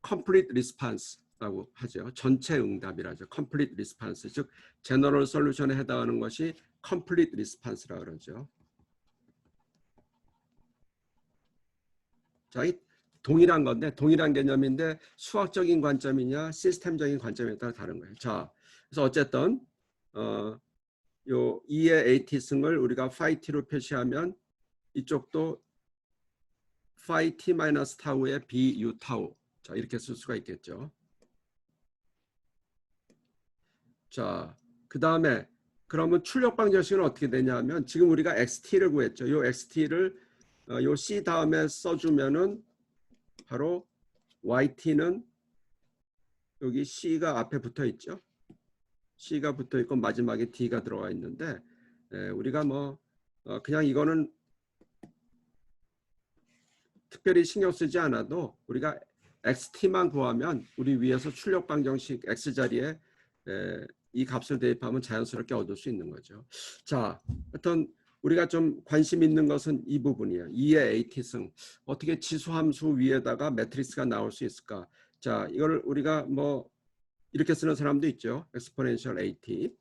A: complete response라고 하죠. 전체 응답이라죠. complete response, 즉 제너럴 솔루션에 해당하는 것이 complete response라고 그러죠. 자, 이 동일한 건데 동일한 개념인데 수학적인 관점이냐 시스템적인 관점에 따라 다른 거예요. 자, 그래서 어쨌든 요 2의 AT승을 우리가 phi t로 표시하면 이쪽도 phi t 마이너스 타우의 bu 타우. 자, 이렇게 쓸 수가 있겠죠. 자, 그 다음에 그러면 출력 방정식은 어떻게 되냐면 지금 우리가 xt를 구했죠. 요 xt를 요 c 다음에 써주면은 바로 yt는 여기 c가 앞에 붙어 있죠. c가 붙어 있고 마지막에 d가 들어가 있는데 우리가 뭐 그냥 이거는 특별히 신경 쓰지 않아도 우리가 xt만 구하면 우리 위에서 출력 방정식 x 자리에 이 값을 대입하면 자연스럽게 얻을 수 있는 거죠. 자, 하여튼 우리가 좀 관심 있는 것은 이 부분이에요. 2의 AT승. 어떻게 지수함수 위에다가 매트리스가 나올 수 있을까? 자, 이걸 우리가 뭐 이렇게 쓰는 사람도 있죠. exponential AT.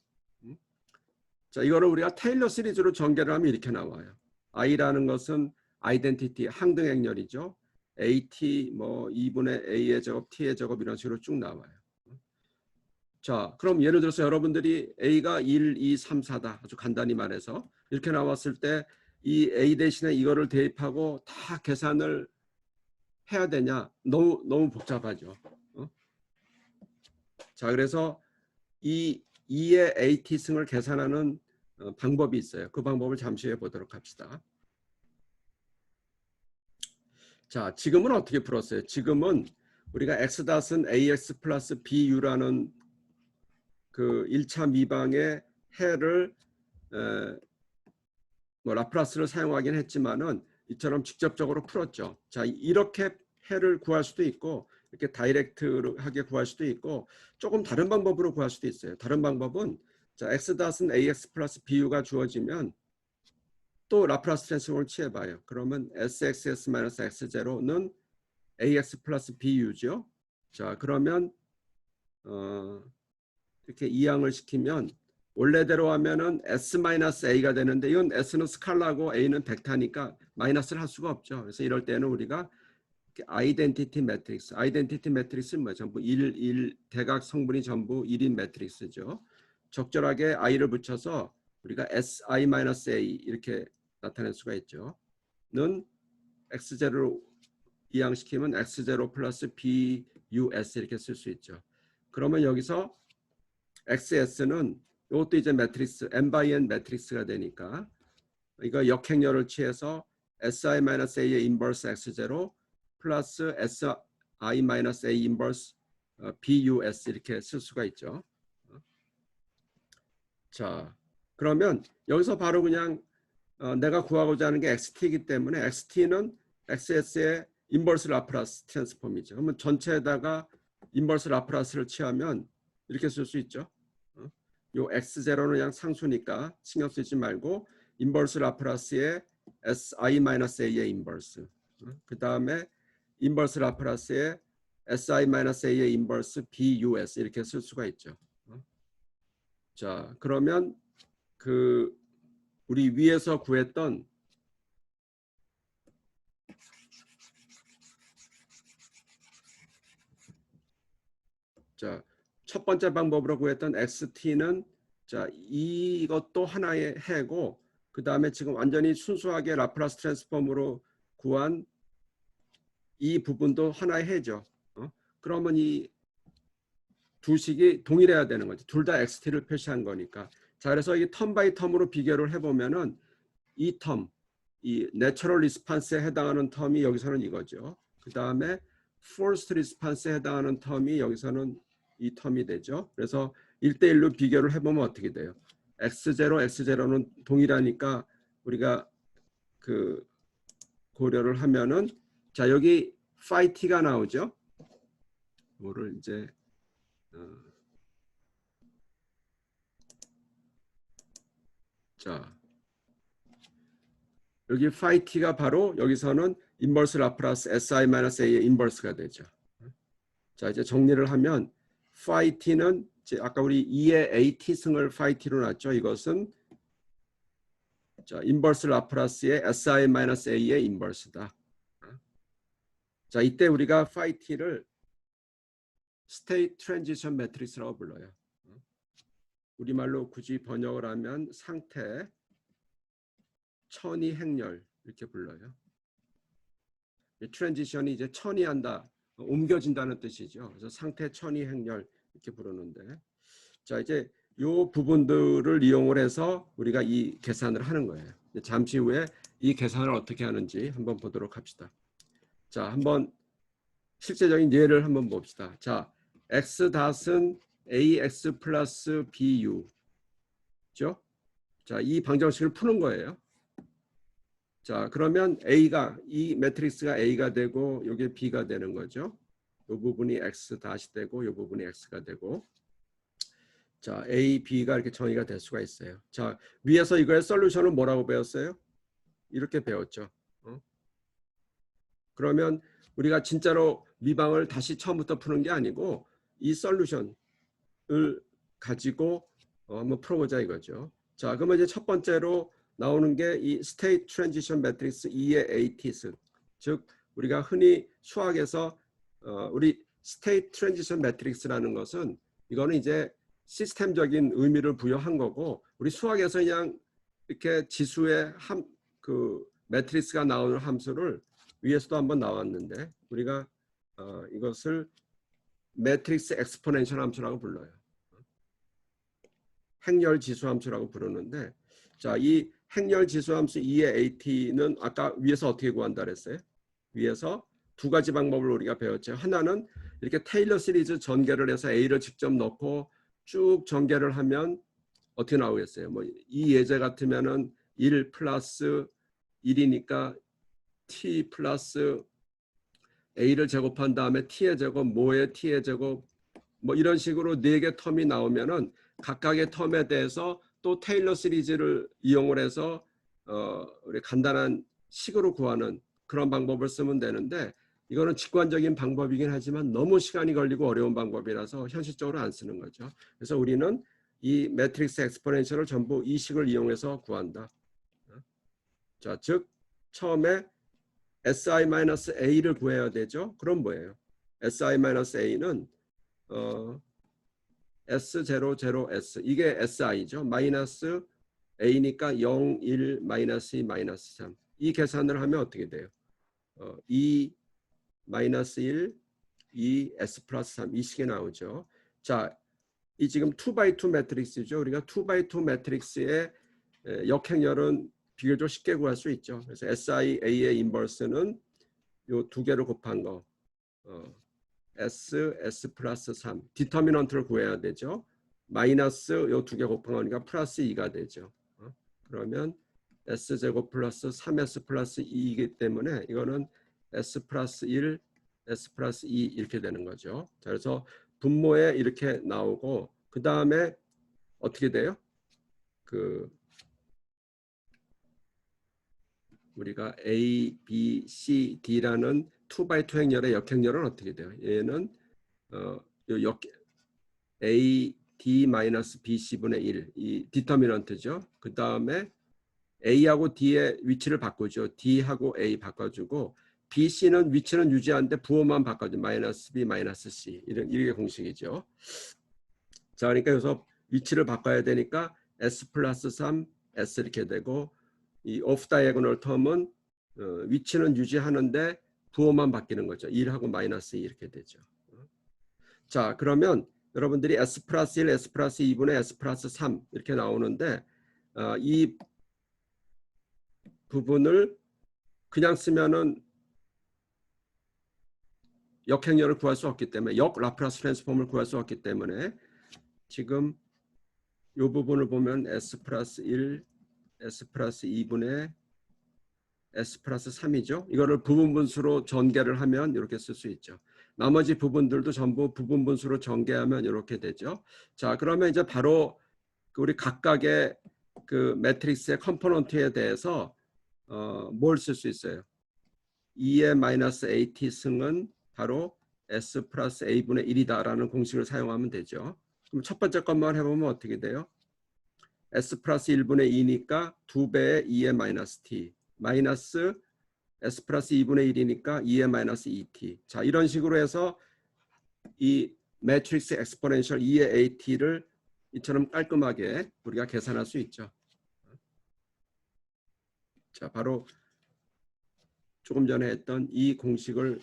A: 자, 이거를 우리가 테일러 시리즈로 전개를 하면 이렇게 나와요. i라는 것은 아이덴티티 항등행렬이죠. AT 뭐 2분의 A의 제곱 T의 제곱 이런 식으로 쭉 나와요. 자, 그럼 예를 들어서 여러분들이 A가 1, 2, 3, 4다. 아주 간단히 말해서 이렇게 나왔을 때 이 A 대신에 이거를 대입하고 다 계산을 해야 되냐? 너무 복잡하죠. 자, 그래서 이 2의 AT승을 계산하는 방법이 있어요. 그 방법을 잠시 후에 보도록 합시다. 자, 지금은 어떻게 풀었어요? 지금은 우리가 x닷은 ax 플러스 bu라는 그 1차 미방의 해를 뭐 라플라스를 사용하긴 했지만은 이처럼 직접적으로 풀었죠. 자, 이렇게 해를 구할 수도 있고 이렇게 다이렉트하게 구할 수도 있고 조금 다른 방법으로 구할 수도 있어요. 다른 방법은 자, x닷은 ax 플러스 bu가 주어지면 또 라플라스 트랜스폼을 취해봐요. 그러면 sxs-x0는 ax 플러스 bu죠. 자, 그러면 이렇게 이항을 시키면 원래대로 하면은 s-a가 되는데 이건 s는 스칼라고 a는 벡터니까 마이너스를 할 수가 없죠. 그래서 이럴 때는 우리가 아이덴티티 매트릭스, 아이덴티티 매트릭스는 뭐 전부 1 대각 성분이 전부 1인 매트릭스죠. 적절하게 i를 붙여서 우리가 si-a 이렇게 나타낼 수가 있죠. 는 x0로 이항시키면 x0 플러스 bus 이렇게 쓸 수 있죠. 그러면 여기서 xs는 이것도 이제 매트릭스 n/n 매트릭스가 되니까 이거 역행렬을 취해서 si-a의 인버스 x0 플러스 si-a 인버스 bus 이렇게 쓸 수가 있죠. 자, 그러면 여기서 바로 그냥 내가 구하고자 하는 게 xt이기 때문에 xt는 xs의 인버스 라플라스 트랜스폼이죠. 그러면 전체에다가 인버스 라플라스를 취하면 이렇게 쓸 수 있죠. 요 x0는 그냥 상수니까 신경 쓰지 말고 인버스 라플라스의 si-a의 인버스. 그 다음에 인버스 라플라스의 si-a의 인버스 bus 이렇게 쓸 수가 있죠. 자, 그러면 그 우리 위에서 구했던 자, 첫 번째 방법으로 구했던 xt는 자, 이것도 하나의 해고 그 다음에 지금 완전히 순수하게 라플라스 트랜스폼으로 구한 이 부분도 하나의 해죠. 그러면 이 두 식이 동일해야 되는 거죠. 둘 다 xt를 표시한 거니까. 자, 그래서 이 텀 바이 텀으로 비교를 해보면은 이 텀, 이 내추럴 리스판스에 해당하는 텀이 여기서는 이거죠. 그 다음에 포스트 리스판스에 해당하는 텀이 여기서는 이 텀이 되죠. 그래서 1대1로 비교를 해보면 어떻게 돼요? x0, x0는 동일하니까 우리가 그 고려를 하면은 자, 여기 phi t가 나오죠. 뭐를 이제 자, 여기 phi t가 바로 여기서는 인버스 라플라스 si-a의 인버스가 되죠. 자, 이제 정리를 하면 phi t는 이제 아까 우리 2의 at 승을 phi t로 놨죠. 이것은 자, 인버스 라플라스의 si-a의 인버스다. 자, 이때 우리가 phi t를 스테이트 트랜지션 매트릭스라고 불러요. 우리말로 굳이 번역을 하면 상태 천이 행렬 이렇게 불러요. 트랜지션이 이제 천이한다, 옮겨진다는 뜻이죠. 그래서 상태 천이 행렬 이렇게 부르는데, 자, 이제 요 부분들을 이용을 해서 우리가 이 계산을 하는 거예요. 잠시 후에 이 계산을 어떻게 하는지 한번 보도록 합시다. 자, 한번 실제적인 예를 한번 봅시다. 자, x-은 ax 플러스 bu 죠? 자, 이 방정식을 푸는 거예요. 자, 그러면 a가 이 매트릭스가 a가 되고 이게 b가 되는 거죠. 이 부분이 x 다시 되고 이 부분이 x가 되고, 자, a, b가 이렇게 정의가 될 수가 있어요. 자, 위에서 이거의 솔루션은 뭐라고 배웠어요? 이렇게 배웠죠. 그러면 우리가 진짜로 미방을 다시 처음부터 푸는 게 아니고 이 솔루션을 가지고 한번 풀어보자 이거죠. 자, 그러면 이제 첫 번째로 나오는 게 이 스테이트 트랜지션 매트릭스 2의 ATs, 즉 우리가 흔히 수학에서 우리 스테이트 트랜지션 매트릭스라는 것은 이거는 이제 시스템적인 의미를 부여한 거고, 우리 수학에서 그냥 이렇게 지수의 그 매트릭스가 나오는 함수를 위에서도 한번 나왔는데 우리가 이것을 매트릭스 엑스포넨셜 함수라고 불러요. 행렬 지수 함수라고 부르는데, 자, 이 행렬 지수 함수 2의 AT는 아까 위에서 어떻게 구한다 그랬어요? 위에서 두 가지 방법을 우리가 배웠죠. 하나는 이렇게 테일러 시리즈 전개를 해서 A를 직접 넣고 쭉 전개를 하면 어떻게 나오겠어요? 뭐 이 예제 같으면은 1 플러스 1이니까 t 플러스 a를 제곱한 다음에 t의 제곱, 뭐의 t의 제곱, 뭐 이런 식으로 4개 텀이 나오면은 각각의 텀에 대해서 또 테일러 시리즈를 이용을 해서 우리 간단한 식으로 구하는 그런 방법을 쓰면 되는데, 이거는 직관적인 방법이긴 하지만 너무 시간이 걸리고 어려운 방법이라서 현실적으로 안 쓰는 거죠. 그래서 우리는 이 매트릭스 엑스포넨셜을 전부 이 식을 이용해서 구한다. 자, 즉 처음에 si-a를 구해야 되죠. 그럼 뭐예요? si-a는 S0, 0, S, 이게 si죠. 마이너스 a니까 0, 1, 마이너스 2, 마이너스 3. 이 계산을 하면 어떻게 돼요? 2, 마이너스 1, 2, S 플러스 3, 이 식이 나오죠. 자, 이 지금 2x2 매트릭스죠. 우리가 2x2 매트릭스의 역행렬은 비교적 쉽게 구할 수 있죠. 그래서 SIA의 인버스는 요 두 개를 곱한 거, S 플러스 3. 디터미넌트를 구해야 되죠. 마이너스 요 두 개 곱한 거니까 플러스 2가 되죠. 그러면 S제곱 플러스 3S 플러스 2이기 때문에 이거는 S 플러스 1, S 플러스 2 이렇게 되는 거죠. 자, 그래서 분모에 이렇게 나오고, 그 다음에 어떻게 돼요? 우리가 A, B, C, D라는 2x2 행렬의 역행렬은 어떻게 돼요? 얘는 A, D-BC분의 1, 이 디터미넌트죠. 그 다음에 A하고 D의 위치를 바꾸죠. D하고 A 바꿔주고, BC는 위치는 유지하는데 부호만 바꿔줘. 마이너스 B, 마이너스 C. 이게 공식이죠. 자, 그러니까 여기서 위치를 바꿔야 되니까 S 플러스 3, S 이렇게 되고, 이 오프 다이애고널 텀은 위치는 유지하는데 부호만 바뀌는 거죠. 1하고 마이너스 2 이렇게 되죠. 자, 그러면 여러분들이 S 플러스 1, S 플러스 2분의 S 플러스 3 이렇게 나오는데, 이 부분을 그냥 쓰면은 역행렬을 구할 수 없기 때문에, 역 라플라스 트랜스폼을 구할 수 없기 때문에 지금 이 부분을 보면 S 플러스 1, S 플러스 2분의 S 플러스 3이죠. 이거를 부분분수로 전개를 하면 이렇게 쓸 수 있죠. 나머지 부분들도 전부 부분분수로 전개하면 이렇게 되죠. 자, 그러면 이제 바로 우리 각각의 그 매트릭스의 컴포넌트에 대해서 뭘 쓸 수 있어요? 2의 마이너스 AT 승은 바로 S 플러스 A분의 1이다라는 공식을 사용하면 되죠. 그럼 첫 번째 것만 해보면 어떻게 돼요? S 플러스 1분의 2니까 2배의 2의 마이너스 T 마이너스 S 플러스 2분의 1이니까 2의 마이너스 2T. 자, 이런 식으로 해서 이 매트릭스 엑스포넨셜 2의 AT를 이처럼 깔끔하게 우리가 계산할 수 있죠. 자, 바로 조금 전에 했던 이 공식을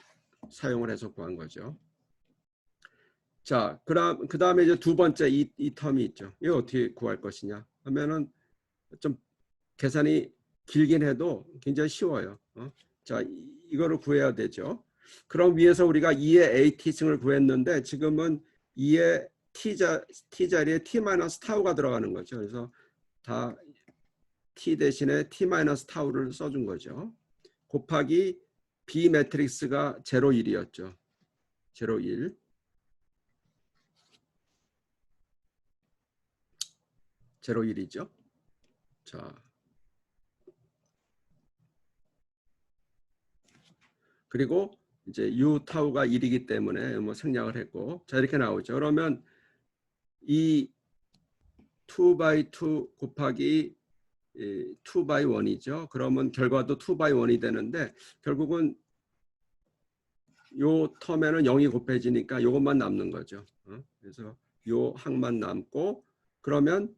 A: 사용을 해서 구한 거죠. 자, 그 다음에 이제 두 번째 이 텀이 있죠. 이거 어떻게 구할 것이냐 하면은 좀 계산이 길긴 해도 굉장히 쉬워요. 자, 이거를 구해야 되죠. 그럼 위에서 우리가 2의 AT승을 구했는데 지금은 2의 T 자리에 T-타우가 들어가는 거죠. 그래서 다 T 대신에 T-타우를 써준 거죠. 곱하기 B 매트릭스가 0, 1이었죠. 0, 1. 제로 1이죠. 자, 그리고 이제 U 타우가 1이기 때문에 뭐 생략을 했고, 자 이렇게 나오죠. 그러면 이 2/2 곱하기 2/1이죠. 그러면 결과도 2/1이 되는데 결국은 요 텀에는 0이 곱해지니까 요것만 남는 거죠. 그래서 요 항만 남고 그러면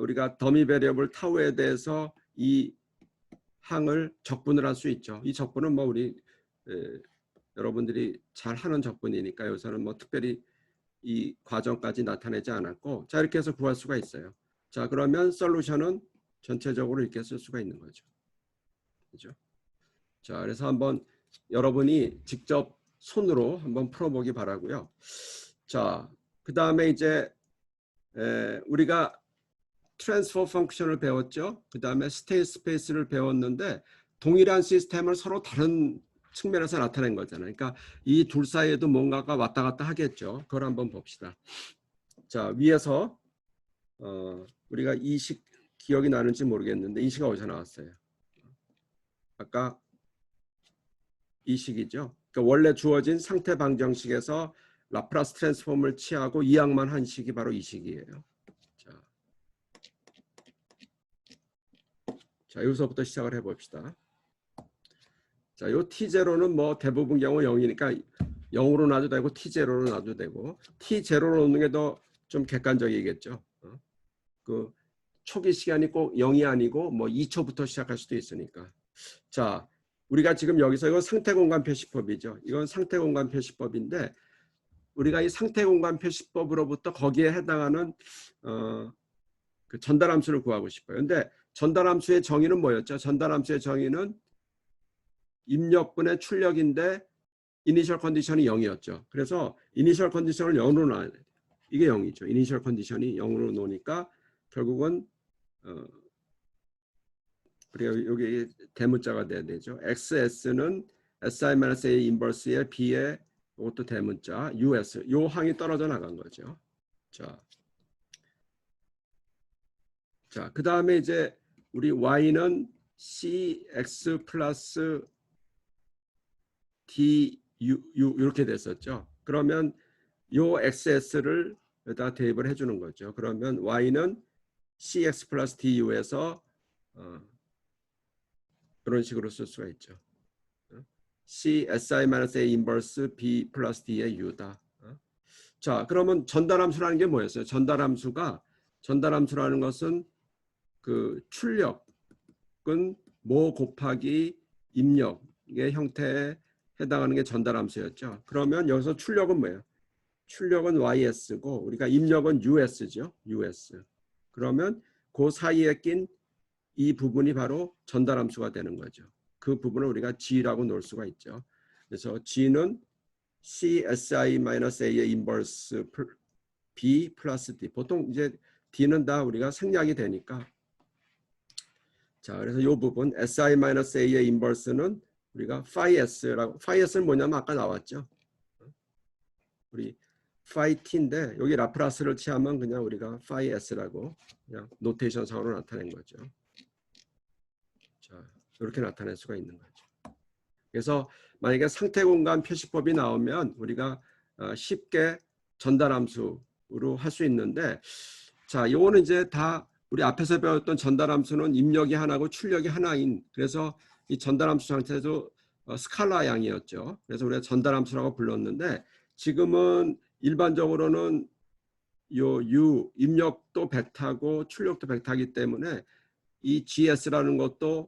A: 우리가 더미 베리어블 타우에 대해서 이 항을 적분을 할 수 있죠. 이 적분은 뭐 우리 여러분들이 잘 하는 적분이니까 여기서는 뭐 특별히 이 과정까지 나타내지 않았고, 자 이렇게 해서 구할 수가 있어요. 자 그러면 솔루션은 전체적으로 이렇게 쓸 수가 있는 거죠. 그죠? 자 그래서 한번 여러분이 직접 손으로 한번 풀어보기 바라고요. 자 그 다음에 이제 우리가 트랜스퍼 펑션을 배웠죠. 그 다음에 스테이트 스페이스를 배웠는데 동일한 시스템을 서로 다른 측면에서 나타낸 거잖아요. 그러니까 이 둘 사이에도 뭔가가 왔다 갔다 하겠죠. 그걸 한번 봅시다. 자 위에서 우리가 이 식 기억이 나는지 모르겠는데 이 식이 어디서 나왔어요? 아까 이 식이죠. 그러니까 원래 주어진 상태 방정식에서 라플라스 트랜스폼을 취하고 이항만 한 식이 바로 이 식이에요. 자, 여기서부터 시작을 해봅시다. 자, 요 T0는 뭐 대부분 경우 0이니까 0으로 놔도 되고 T0로 놔도 되고 T0로 놓는 게 더 좀 객관적이겠죠. 그 초기 시간이 꼭 0이 아니고 뭐 2초부터 시작할 수도 있으니까. 자, 우리가 지금 여기서 이건 상태 공간 표시법이죠. 이건 상태 공간 표시법인데 우리가 이 상태 공간 표시법으로부터 거기에 해당하는 그 전달함수를 구하고 싶어요. 근데 전달함수의 정의는 뭐였죠? 전달함수의 정의는 입력분의 출력인데 이니셜 컨디션이 0이었죠. 그래서 이니셜 컨디션을 0으로 놔야 돼요. 이게 0이죠. 이니셜 컨디션이 0으로 놓으니까 결국은 우리가 여기 대문자가 돼야 되죠. XS는 SI-A 인버스의 B의 이것도 대문자 US 요 항이 떨어져 나간 거죠. 자, 그 다음에 이제 우리 Y는 CX 플러스 DU 이렇게 됐었죠. 그러면 요 XS를 여기다 대입을 해주는 거죠. 그러면 Y는 CX 플러스 DU에서 그런 식으로 쓸 수가 있죠. CSI-A 인버스 B 플러스 D의 U다. 자, 그러면 전달함수라는 게 뭐였어요? 전달함수라는 것은 그 출력은 모 곱하기 입력의 형태에 해당하는 게 전달함수였죠. 그러면 여기서 출력은 뭐예요? 출력은 YS고 우리가 입력은 US죠. US. 그러면 그 사이에 낀 이 부분이 바로 전달함수가 되는 거죠. 그 부분을 우리가 G라고 놓을 수가 있죠. 그래서 G는 CSI-A의 인버스 B 플러스 D. 보통 이제 D는 다 우리가 생략이 되니까. 자, 그래서 이 부분 SI-A의 인버스는 우리가 phi S라고. phi S는 뭐냐면 아까 나왔죠. 우리 phi t인데 여기 라프라스를 취하면 그냥 우리가 phi s라고 그냥 노테이션상으로 나타낸 거죠. 자, 이렇게 나타낼 수가 있는 거죠. 그래서 만약에 상태 공간 표시법이 나오면 우리가 쉽게 전달함수로 할 수 있는데, 자, 요거는 이제 다 우리 앞에서 배웠던 전달함수는 입력이 하나고 출력이 하나인, 그래서 이 전달함수 상태도 스칼라 양이었죠. 그래서 우리가 전달함수라고 불렀는데, 지금은 일반적으로는 요 U 입력도 벡터고 출력도 벡터이기 때문에 이 GS라는 것도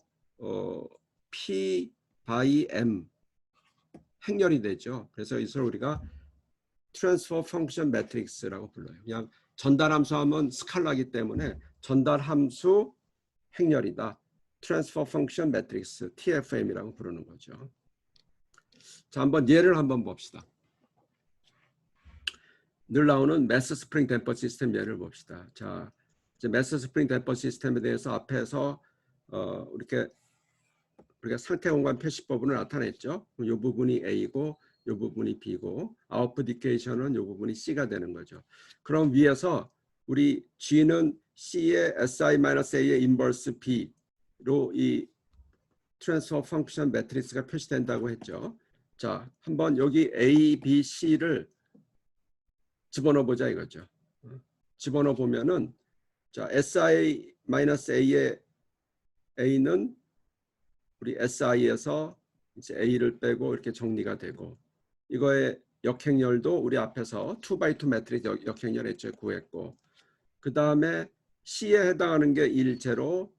A: P by M 행렬이 되죠. 그래서 이것을 우리가 트랜스퍼 펑션 매트릭스라고 불러요. 그냥 전달함수 하면 스칼라기 때문에 전달함수 행렬이다. 트랜스퍼 펑션 매트릭스 TFM이라고 부르는 거죠. 자, 한번 예를 한번 봅시다. 늘 나오는 매스 스프링 댐퍼 시스템 예를 봅시다. 자, 이제 매스 스프링 댐퍼 시스템에 대해서 앞에서 이렇게 우리가 상태 공간 표시법으로 나타냈죠. 이 부분이 A고 이 부분이 B고 아웃풋 이퀘이션은 이 부분이 C가 되는 거죠. 그럼 위에서 우리 G는 C의 SI-A의 인버스 B로 이 트랜스퍼 펑션 매트리스가 표시된다고 했죠. 자, 한번 여기 A, B, C를 집어넣어 보자 이거죠. 집어넣어 보면은 자, SI-A의 A는 우리 SI에서 이제 A를 빼고 이렇게 정리가 되고, 이거의 역행렬도 우리 앞에서 2x2 매트릭스 역행렬 했죠. 구했고, 그 다음에 C에 해당하는 게 1, 0,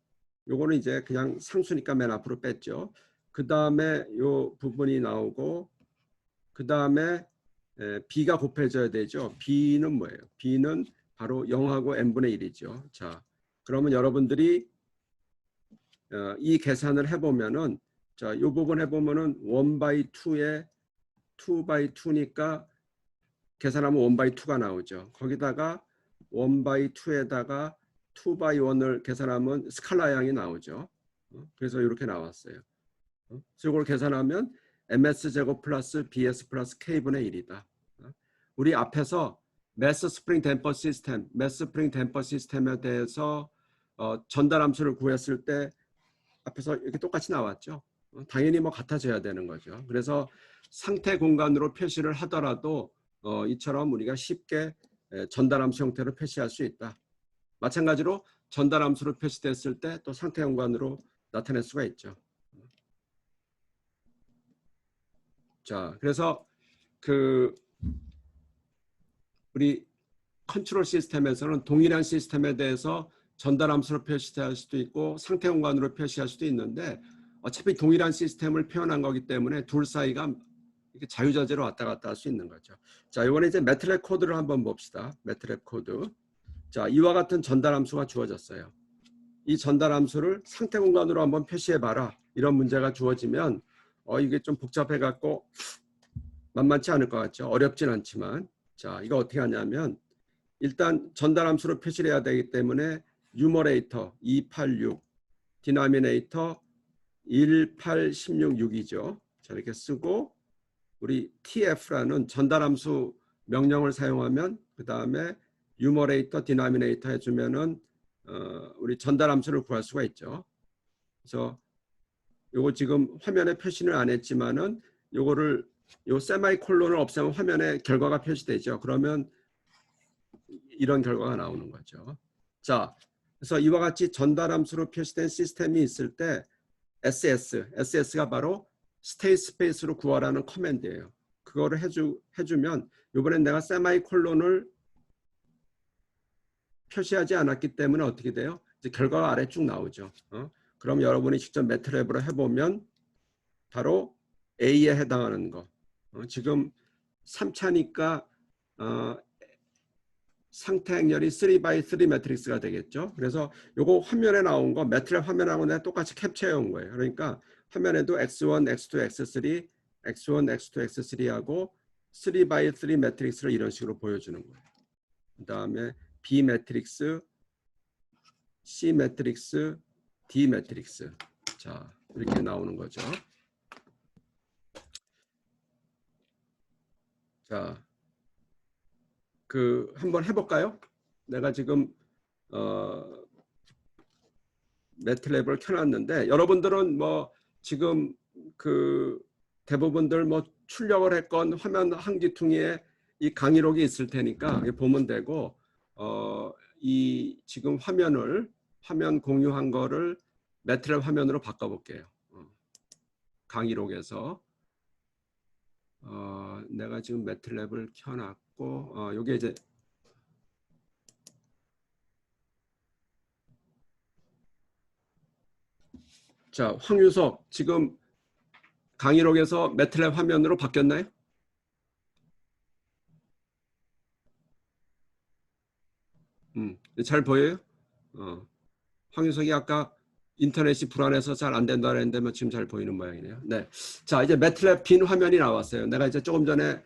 A: 요거는 이제 그냥 상수니까 맨 앞으로 뺐죠. 그 다음에 요 부분이 나오고, 그 다음에 B가 곱해져야 되죠. B는 뭐예요? B는 바로 0하고 n분의 1이죠. 자, 그러면 여러분들이 이 계산을 해보면은, 자, 이 부분 해보면은 1/2에 2/2니까 계산하면 1/2가 나오죠. 거기다가 1/2에다가 2/1을 계산하면 스칼라 양이 나오죠. 그래서 이렇게 나왔어요. 그래서 이걸 계산하면 ms 제곱 플러스 bs 플러스 k분의 1이다. 우리 앞에서 매스 스프링 댐퍼 시스템, 매스 스프링 댐퍼 시스템에 대해서 전달함수를 구했을 때 앞에서 이렇게 똑같이 나왔죠. 당연히 뭐 같아져야 되는 거죠. 그래서 상태 공간으로 표시를 하더라도 이처럼 우리가 쉽게 전달함수 형태로 표시할 수 있다. 마찬가지로 전달함수로 표시됐을 때 또 상태 공간으로 나타낼 수가 있죠. 자, 그래서 그 우리 컨트롤 시스템에서는 동일한 시스템에 대해서 전달함수로 표시할 수도 있고 상태 공간으로 표시할 수도 있는데, 어차피 동일한 시스템을 표현한 거기 때문에 둘 사이가 이렇게 자유자재로 왔다 갔다 할 수 있는 거죠. 자, 이번에 이제 매트랩 코드를 한번 봅시다. 매트랩 코드. 자, 이와 같은 전달함수가 주어졌어요. 이 전달함수를 상태 공간으로 한번 표시해 봐라. 이런 문제가 주어지면 이게 좀 복잡해 갖고 만만치 않을 것 같죠. 어렵진 않지만, 자, 이거 어떻게 하냐면 일단 전달함수로 표시를 해야 되기 때문에 뉴머레이터 286, 디노미네이터 18166이죠. 자, 이렇게 쓰고 우리 tf라는 전달함수 명령을 사용하면 그 다음에 뉴머레이터, 디노미네이터 해주면은 우리 전달함수를 구할 수가 있죠. 그래서 요거 지금 화면에 표시는 안 했지만은 요거를 요 세마이콜론을 없애면 화면에 결과가 표시되죠. 그러면 이런 결과가 나오는 거죠. 자, 그래서 이와 같이 전달함수로 표시된 시스템이 있을 때 SS가 바로 스테이트 스페이스로 구하라는 커맨드예요. 그거를 해주면 이번엔 내가 세마이콜론을 표시하지 않았기 때문에 어떻게 돼요? 이제 결과가 아래 쭉 나오죠. 그럼 여러분이 직접 매트랩으로 해보면 바로 A에 해당하는 거. 지금 3차니까 상태 행렬이 3x3 매트릭스가 되겠죠. 그래서 요거 화면에 나온 거 매트랩 화면하고 내가 똑같이 캡처해 온 거예요. 그러니까 화면에도 x1, x2, x3, x1, x2, x3하고 3x3 매트릭스를 이런 식으로 보여주는 거예요. 그 다음에 B 매트릭스, C 매트릭스, D 매트릭스. 자, 이렇게 나오는 거죠. 자, 그 한번 해볼까요? 내가 지금 매트랩을 켜놨는데 여러분들은 뭐 지금 그 대부분들 뭐 출력을 했건 화면 한 귀퉁이에 이 강의록이 있을 테니까 보면 되고 이 지금 화면 공유한 거를 매트랩 화면으로 바꿔볼게요. 강의록에서 내가 지금 매트랩을 켜놨고 요게 이제 자 황유석 지금 강의록에서 매트랩 화면으로 바뀌었나요? 잘 보여요? 황유석이 아까 인터넷이 불안해서 잘 안 된다 그랬는데 뭐 지금 잘 보이는 모양이네요. 네. 자, 이제 매트랩 빈 화면이 나왔어요. 내가 이제 조금 전에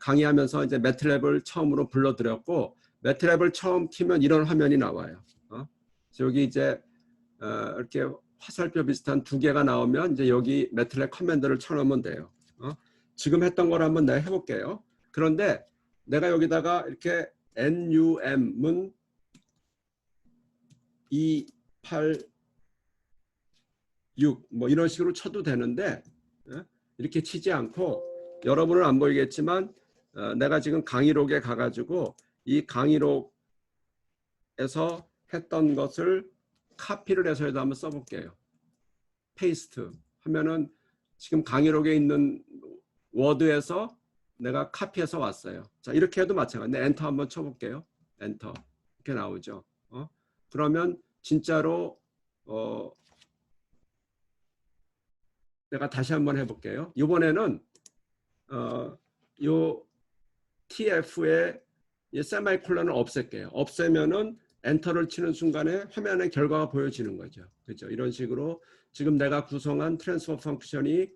A: 강의하면서 이제 매트랩을 처음으로 불러드렸고 매트랩을 처음 키면 이런 화면이 나와요. 여기 이제 이렇게 화살표 비슷한 두 개가 나오면 이제 여기 매트랩 커맨드를 쳐놓으면 돼요. 지금 했던 걸 한번 내가 해볼게요. 그런데 내가 여기다가 이렇게 NUM은 286 뭐 이런 식으로 쳐도 되는데 이렇게 치지 않고 여러분은 안 보이겠지만 내가 지금 강의록에 가가지고 이 강의록에서 했던 것을 카피를 해서라도 한번 써볼게요. 페이스트 하면은 지금 강의록에 있는 워드에서 내가 카피해서 왔어요. 자 이렇게 해도 마찬가지인데 엔터 한번 쳐볼게요. 엔터 이렇게 나오죠. 그러면 진짜로 내가 다시 한번 해볼게요. 이번에는 요 TF의 세마이콜론을 없앨게요. 없애면은 엔터를 치는 순간에 화면에 결과가 보여지는 거죠. 그렇죠? 이런 식으로 지금 내가 구성한 트랜스퍼 펑크션이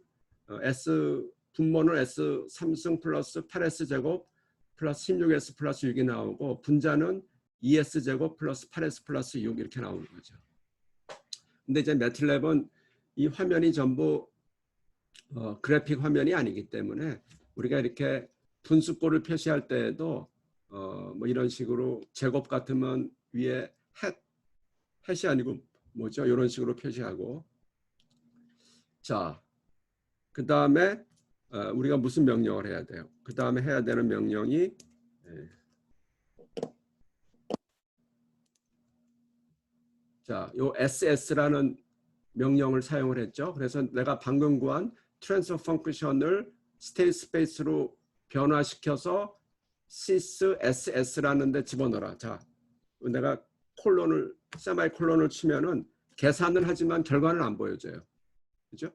A: S 분모는 S 3승 플러스 8S 제곱 플러스 16S 플러스 6이 나오고 분자는 2S 제곱 플러스 8S 플러스 6 이렇게 나오는 거죠. 근데 이제 매트랩은 이 화면이 전부 그래픽 화면이 아니기 때문에 우리가 이렇게 분수꼴을 표시할 때에도 뭐 이런 식으로 제곱 같으면 위에 햇이 아니고 뭐죠? 이런 식으로 표시하고 자, 그 다음에 우리가 무슨 명령을 해야 돼요? 그 다음에 해야 되는 명령이 자, 요 SS라는 명령을 사용을 했죠. 그래서 내가 방금 구한 트랜스퍼 펑크션을 스테이트 스페이스로 변화시켜서 sys SS라는 데 집어넣어라. 자, 내가 콜론을 세마이 콜론을 치면은 계산을 하지만 결과는 안 보여줘요. 그죠?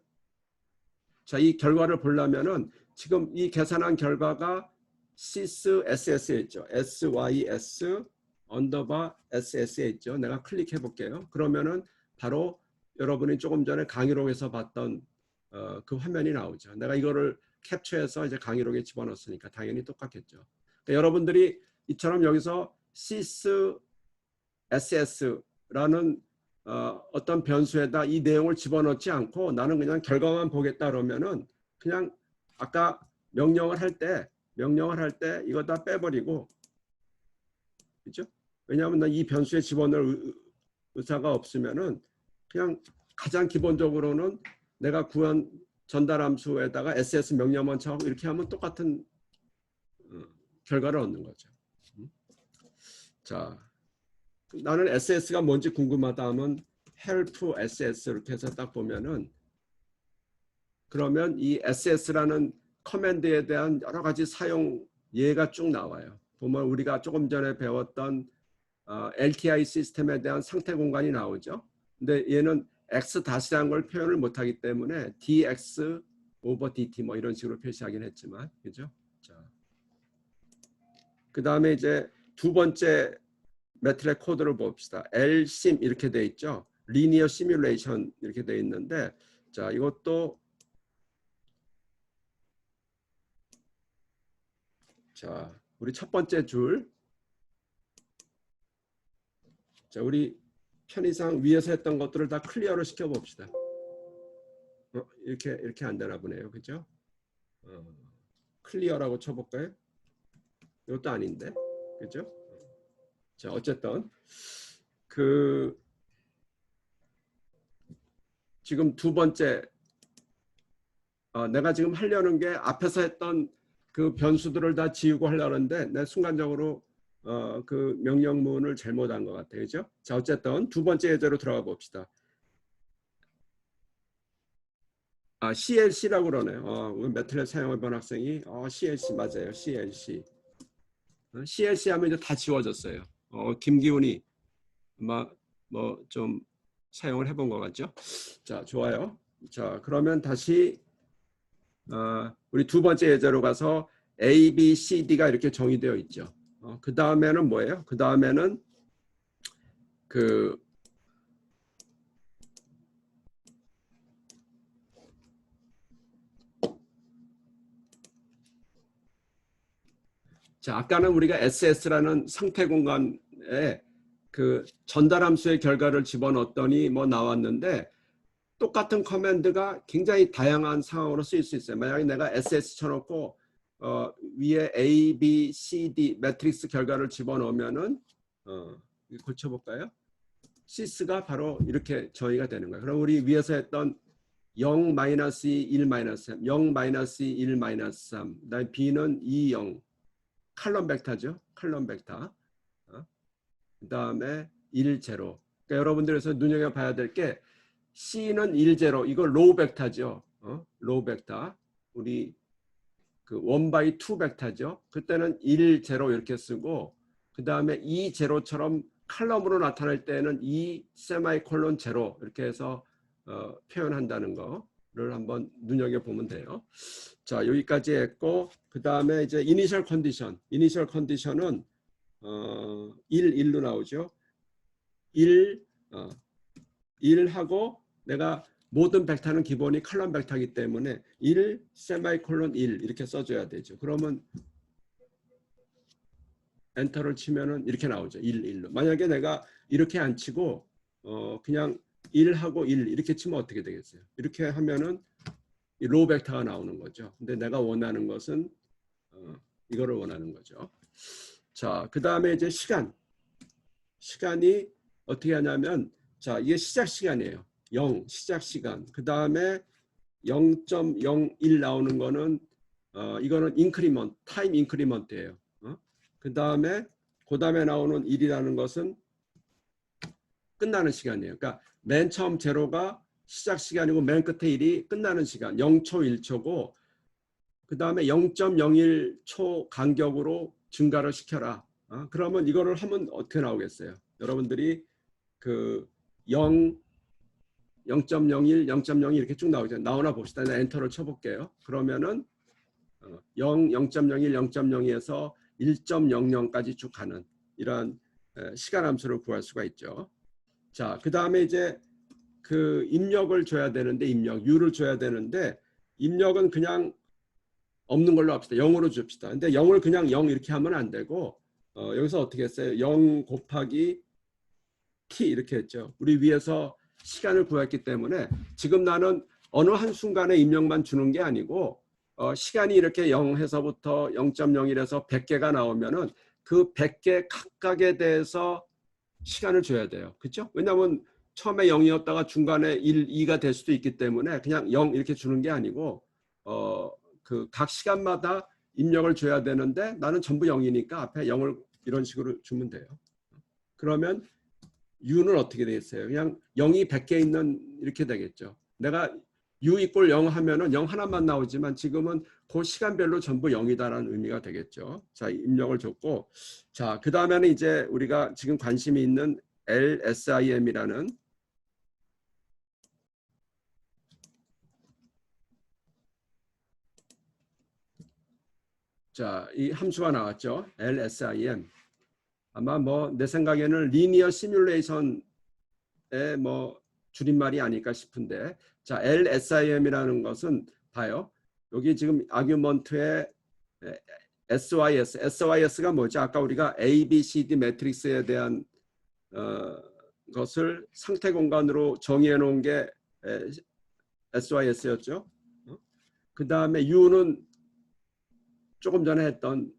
A: 자, 이 결과를 보려면은 지금 이 계산한 결과가 sys SS에 있죠. sys 언더바 SS에 있죠. 내가 클릭해 볼게요. 그러면은 바로 여러분이 조금 전에 강의록에서 봤던 그 화면이 나오죠. 내가 이거를 캡처해서 이제 강의록에 집어넣었으니까 당연히 똑같겠죠. 그러니까 여러분들이 이처럼 여기서 sys SS라는 어떤 변수에다 이 내용을 집어넣지 않고 나는 그냥 결과만 보겠다 그러면은 그냥 아까 명령을 할 때 이거 다 빼버리고 그죠? 왜냐하면 나 이 변수에 집어넣을 의사가 없으면은 그냥 가장 기본적으로는 내가 구한 전달 함수에다가 SS 명령만 쳐하고 이렇게 하면 똑같은 결과를 얻는 거죠. 자, 나는 SS가 뭔지 궁금하다 하면 help SS 이렇게 해서 딱 보면은 그러면 이 SS라는 커맨드에 대한 여러 가지 사용 예가 쭉 나와요. 보면 우리가 조금 전에 배웠던 LTI 시스템에 대한 상태 공간이 나오죠. 근데 얘는 X-라는 걸 표현을 못하기 때문에 DX over DT 뭐 이런 식으로 표시하긴 했지만 그죠? 자, 그 다음에 이제 두 번째 매트랩 코드를 봅시다. LSIM 이렇게 돼 있죠. 리니어 시뮬레이션 이렇게 돼 있는데 자 이것도 자 우리 첫 번째 줄 자 우리 편의상 위에서 했던 것들을 다 클리어를 시켜 봅시다. 이렇게 안 되나 보네요. 그죠? 클리어라고 쳐볼까요? 이것도 아닌데. 그죠? 자, 어쨌든 그 지금 두 번째 내가 지금 하려는 게 앞에서 했던 그 변수들을 다 지우고 하려는데 내 순간적으로 그 명령문을 잘못한 것 같아요. 그죠? 자, 어쨌든 두 번째 예제로 들어가 봅시다. CLC라고 그러네요. 매트랩 사용해본 학생이 CLC 맞아요. CLC. CLC 하면 이제 다 지워졌어요. 김기훈이 뭐 좀 사용을 해본 것 같죠? 자, 좋아요. 자, 그러면 다시 우리 두 번째 예제로 가서 A, B, C, D가 이렇게 정의되어 있죠. 그 다음에는 뭐예요? 그 다음에는 자, 아까는 우리가 SS라는 상태 공간에 그 전달 함수의 결과를 집어넣었더니 뭐 나왔는데 똑같은 커맨드가 굉장히 다양한 상황으로 쓰일 수 있어요. 만약에 내가 SS 쳐놓고 위에 A, B, C, D 매트릭스 결과를 집어넣으면은 고쳐볼까요? 시스가 바로 이렇게 정의가 되는 거예요. 그럼 우리 위에서 했던 0, 마이너스 2, 1, 마이너스 3, 0, 마이너스 2, 1, 마이너스 3, 그다음에 B는 2, 0, 칼럼 벡터죠. 칼럼 벡터. 그다음에 1, 제로. 그러니까 여러분들에서 눈여겨봐야 될 게 C는 1, 제로. 이거 로우 벡터죠. 로우 벡터. 우리 그 1/2 벡터죠. 그때는 1, 제로 이렇게 쓰고 그다음에 2, 제로처럼 칼럼으로 나타날 때는 2, 세마이콜론, 제로 이렇게 해서 표현한다는 거를 한번 눈여겨보면 돼요. 자, 여기까지 했고 그다음에 이제 이니셜 컨디션. 이니셜 컨디션은 1, 1로 나오죠. 1, 1하고 내가 모든 벡터는 기본이 칼럼 벡터이기 때문에 1, 세마이콜론 1 이렇게 써줘야 되죠. 그러면 엔터를 치면은 이렇게 나오죠. 1, 1로. 만약에 내가 이렇게 안 치고 그냥 1하고 1 이렇게 치면 어떻게 되겠어요? 이렇게 하면은 이 로우 벡터가 나오는 거죠. 근데 내가 원하는 것은 이거를 원하는 거죠. 자, 그 다음에 이제 시간이 어떻게 하냐면 자, 이게 시작 시간이에요. 0 시작 시간. 그 다음에 0.01 나오는 거는 이거는 인크리먼트, 타임 인크리먼트예요. 그 다음에 나오는 1이라는 것은 끝나는 시간이에요. 그러니까 맨 처음 제로가 시작 시간이고 맨 끝에 1이 끝나는 시간 0초 1초고 그 다음에 0.01초 간격으로 증가를 시켜라. 그러면 이거를 하면 어떻게 나오겠어요? 여러분들이 그 0, 0.01, 0.02 이렇게 쭉 나오죠. 나오나 봅시다. 나 엔터를 쳐볼게요. 그러면은 0, 0.01, 0.02에서 1.00까지 쭉 가는 이런 시간 함수를 구할 수가 있죠. 자, 그 다음에 이제 그 입력을 줘야 되는데 U를 줘야 되는데 입력은 그냥 없는 걸로 합시다. 0으로 줍시다. 근데 0을 그냥 0 이렇게 하면 안 되고 여기서 어떻게 했어요? 0 곱하기 t 이렇게 했죠. 우리 위에서 시간을 구했기 때문에 지금 나는 어느 한순간에 입력만 주는 게 아니고 시간이 이렇게 0에서부터 0.01에서 100개가 나오면은 그 100개 각각에 대해서 시간을 줘야 돼요. 그렇죠? 왜냐하면 처음에 0이었다가 중간에 1, 2가 될 수도 있기 때문에 그냥 0 이렇게 주는 게 아니고 그 각 시간마다 입력을 줘야 되는데 나는 전부 0이니까 앞에 0을 이런 식으로 주면 돼요. 그러면 U는 어떻게 되겠어요? 그냥 0이 100개 있는 이렇게 되겠죠. 내가 U 이꼴 0 하면은 0 하나만 나오지만 지금은 그 시간별로 전부 0이다라는 의미가 되겠죠. 자, 입력을 줬고 자, 그 다음에는 이제 우리가 지금 관심이 있는 LSIM이라는 자, 이 함수가 나왔죠. LSIM. 아마 뭐 내 생각에는 리니어 시뮬레이션의 뭐 줄임말이 아닐까 싶은데 자, LSIM이라는 것은 봐요. 여기 지금 아규먼트에 SYS가 뭐죠? 아까 우리가 A, B, C, D 매트릭스에 대한 것을 상태 공간으로 정의해 놓은 게 SYS였죠. 그 다음에 U는 조금 전에 했던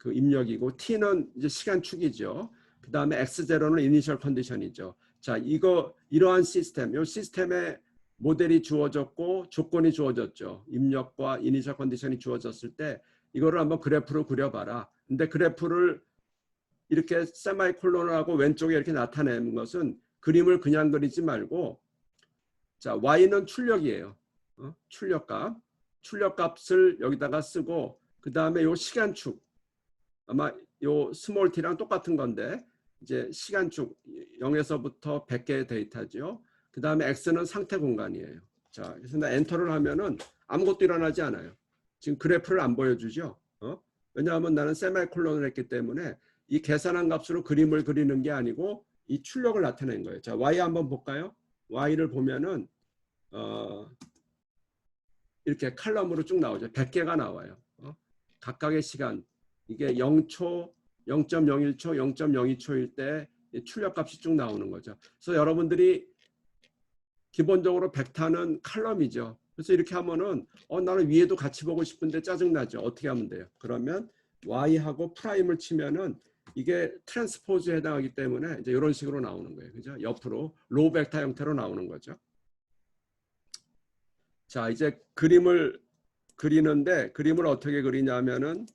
A: 그 입력이고 t는 이제 시간축이죠. 그 다음에 x0는 이니셜 컨디션이죠. 자, 이러한 시스템, 이 시스템에 모델이 주어졌고 조건이 주어졌죠. 입력과 이니셜 컨디션이 주어졌을 때 이거를 한번 그래프로 그려봐라. 근데 그래프를 이렇게 세마이콜론하고 왼쪽에 이렇게 나타내는 것은 그림을 그냥 그리지 말고, 자, y는 출력이에요. 출력값. 출력값을 여기다가 쓰고, 그 다음에 요 시간축, 아마 요 스몰 t랑 똑같은 건데, 이제 시간축 0에서부터 100개의 데이터죠. 그 다음에 x는 상태 공간이에요. 자, 그래서 나 엔터를 하면은 아무것도 일어나지 않아요. 지금 그래프를 안 보여주죠. 왜냐하면 나는 세마이콜론을 했기 때문에 이 계산한 값으로 그림을 그리는 게 아니고 이 출력을 나타낸 거예요. 자, y 한번 볼까요? y를 보면은 이렇게 칼럼으로 쭉 나오죠. 100개가 나와요. 각각의 시간, 이게 0초, 0.01초, 0.02초일 때 출력값이 쭉 나오는 거죠. 그래서 여러분들이 기본적으로 벡터는 칼럼이죠. 그래서 이렇게 하면은 나는 위에도 같이 보고 싶은데 짜증나죠. 어떻게 하면 돼요? 그러면 y하고 프라임을 치면은 이게 트랜스포즈에 해당하기 때문에 이제 이런 식으로 나오는 거예요. 그죠? 옆으로 로우 벡터 형태로 나오는 거죠. 자, 이제 그림을 그리는데 그림을 어떻게 그리냐면은,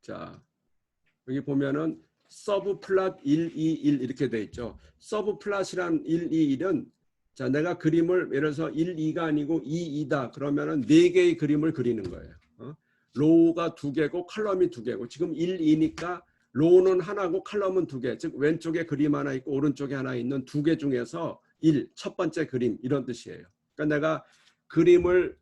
A: 자, 여기 보면은 서브 플랫 121 이렇게 돼 있죠. 서브 플랫이란 121은, 자, 내가 그림을 예를 들어서 12가 아니고 22다 그러면은 4개의 그림을 그리는 거예요. 로우가 2개고 컬럼이 2개고, 지금 12니까 로우는 하나고 컬럼은 2개, 즉 왼쪽에 그림 하나 있고 오른쪽에 하나 있는 2개 중에서 1, 첫 번째 그림, 이런 뜻이에요. 그러니까 내가 그림을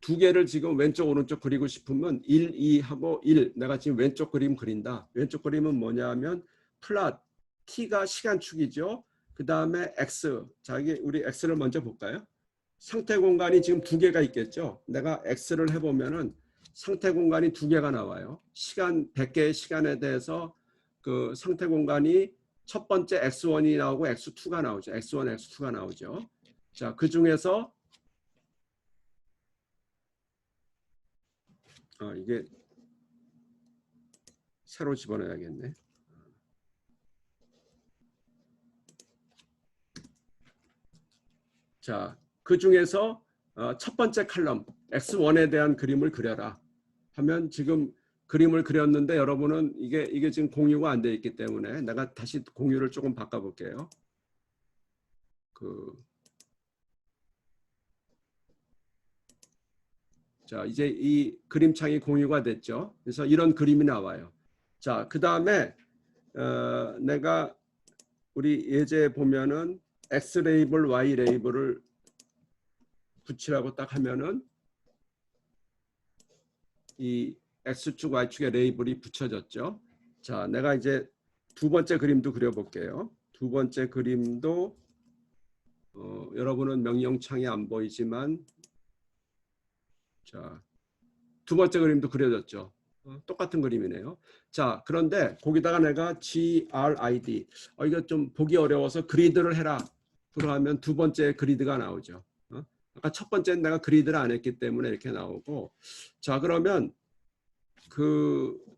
A: 2개를 지금 왼쪽 오른쪽 그리고 싶으면 1, 2 하고 1, 내가 지금 왼쪽 그림 그린다. 왼쪽 그림은 뭐냐 하면 플랫, t가 시간축이죠. 그 다음에 x, 자, 이게 우리 x를 먼저 볼까요? 상태 공간이 지금 2개가 있겠죠. 내가 x를 해보면은 상태 공간이 2개가 나와요. 시간 100개의 시간에 대해서 그 상태 공간이 첫 번째 x1이 나오고 x2가 나오죠. x1, x2가 나오죠. 자, 그 중에서 이게 새로 집어넣어야겠네. 자, 그 중에서 첫 번째 칼럼 x1에 대한 그림을 그려라 하면, 지금 그림을 그렸는데 여러분은 이게 지금 공유가 안 돼 있기 때문에 내가 다시 공유를 조금 바꿔볼게요. 자, 이제 이 그림창이 공유가 됐죠. 그래서 이런 그림이 나와요. 자, 그 다음에 내가 우리 예제 보면은 X 레이블, Y 레이블을 붙이라고 딱 하면은 이 X축, Y축의 레이블이 붙여졌죠. 자, 내가 이제 두 번째 그림도 그려볼게요. 두 번째 그림도 여러분은 명령창이 안 보이지만, 자, 두 번째 그림도 그려졌죠. 똑같은 그림이네요. 자, 그런데 거기다가 내가 GRID, 이거 좀 보기 어려워서 그리드를 해라 그러면 두 번째 그리드가 나오죠. 아까 첫 번째는 내가 그리드를 안 했기 때문에 이렇게 나오고, 자, 그러면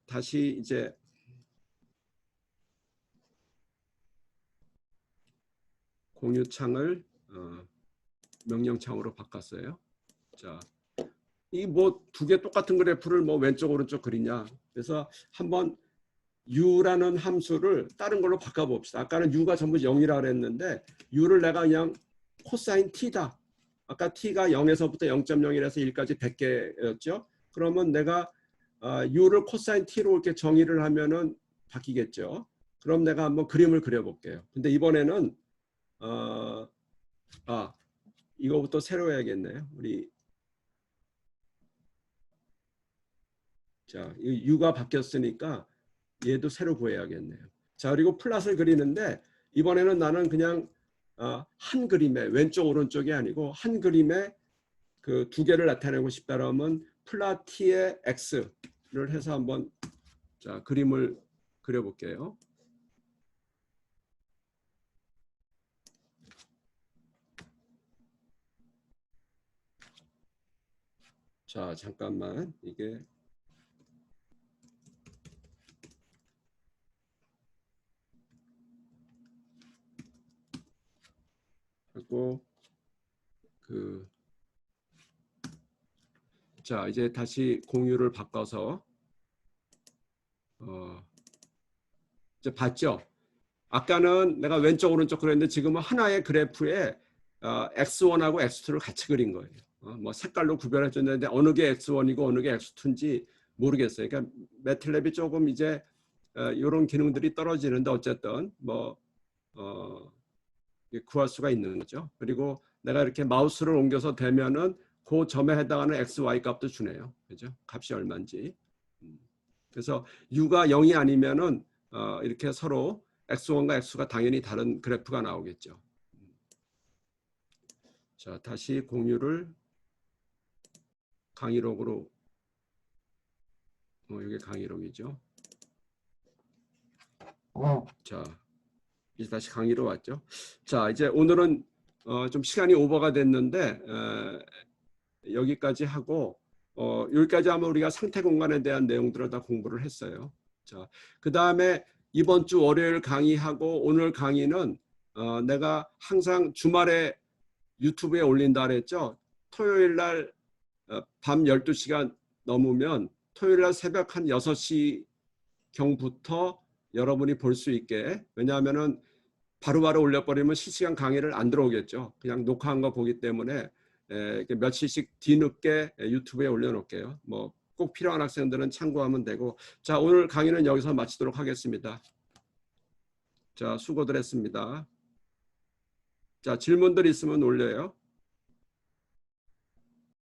A: 다시 이제 공유창을 명령창으로 바꿨어요. 자, 이 뭐 두 개 똑같은 그래프를 뭐 왼쪽 오른쪽 그리냐. 그래서 한번 u라는 함수를 다른 걸로 바꿔봅시다. 아까는 u가 전부 0이라 그랬는데 u를 내가 그냥 코사인 t다. 아까 t가 0에서부터 0.01에서 1까지 100개였죠. 그러면 내가 u를 코사인 t로 이렇게 정의를 하면은 바뀌겠죠. 그럼 내가 한번 그림을 그려볼게요. 근데 이번에는 이거부터 새로 해야겠네요. 우리 자, u가 바뀌었으니까 얘도 새로 구해야겠네요. 자, 그리고 플랫을 그리는데 이번에는 나는 그냥 한 그림에 왼쪽 오른쪽이 아니고 한 그림에 그 두 개를 나타내고 싶다라면 플랫 t의 x를 해서 한번 자 그림을 그려볼게요. 자, 잠깐만. 이게 하고 자, 이제 다시 공유를 바꿔서 이제 봤죠? 아까는 내가 왼쪽 오른쪽 그랬는데 지금은 하나의 그래프에 X1하고 X2를 같이 그린 거예요. 뭐 색깔로 구별해 줬는데 어느 게 X1이고 어느 게 X2인지 모르겠어요. 그러니까 매틀랩이 조금 이제 이런 기능들이 떨어지는데 어쨌든 뭐 구할 수가 있는 거죠. 그리고 내가 이렇게 마우스를 옮겨서 대면은 그 점에 해당하는 X, Y 값도 주네요. 그죠? 값이 얼마인지. 그래서 U가 0이 아니면은 이렇게 서로 X1과 X가 당연히 다른 그래프가 나오겠죠. 자, 다시 공유를 강의록으로 이게 강의록이죠. 자, 이제 다시 강의로 왔죠. 자, 이제 오늘은 좀 시간이 오버가 됐는데 여기까지 하고 여기까지 하면 우리가 상태 공간에 대한 내용들을 다 공부를 했어요. 자, 그 다음에 이번 주 월요일 강의하고 오늘 강의는 내가 항상 주말에 유튜브에 올린다 그랬죠. 토요일 날 밤 12시가 넘으면 토요일 날 새벽 한 6시경부터 여러분이 볼 수 있게, 왜냐하면은 바로바로 올려버리면 실시간 강의를 안 들어오겠죠. 그냥 녹화한 거 보기 때문에 며칠씩 뒤늦게 유튜브에 올려놓을게요. 뭐 꼭 필요한 학생들은 참고하면 되고. 자, 오늘 강의는 여기서 마치도록 하겠습니다. 자, 수고들 했습니다. 자, 질문들 있으면 올려요.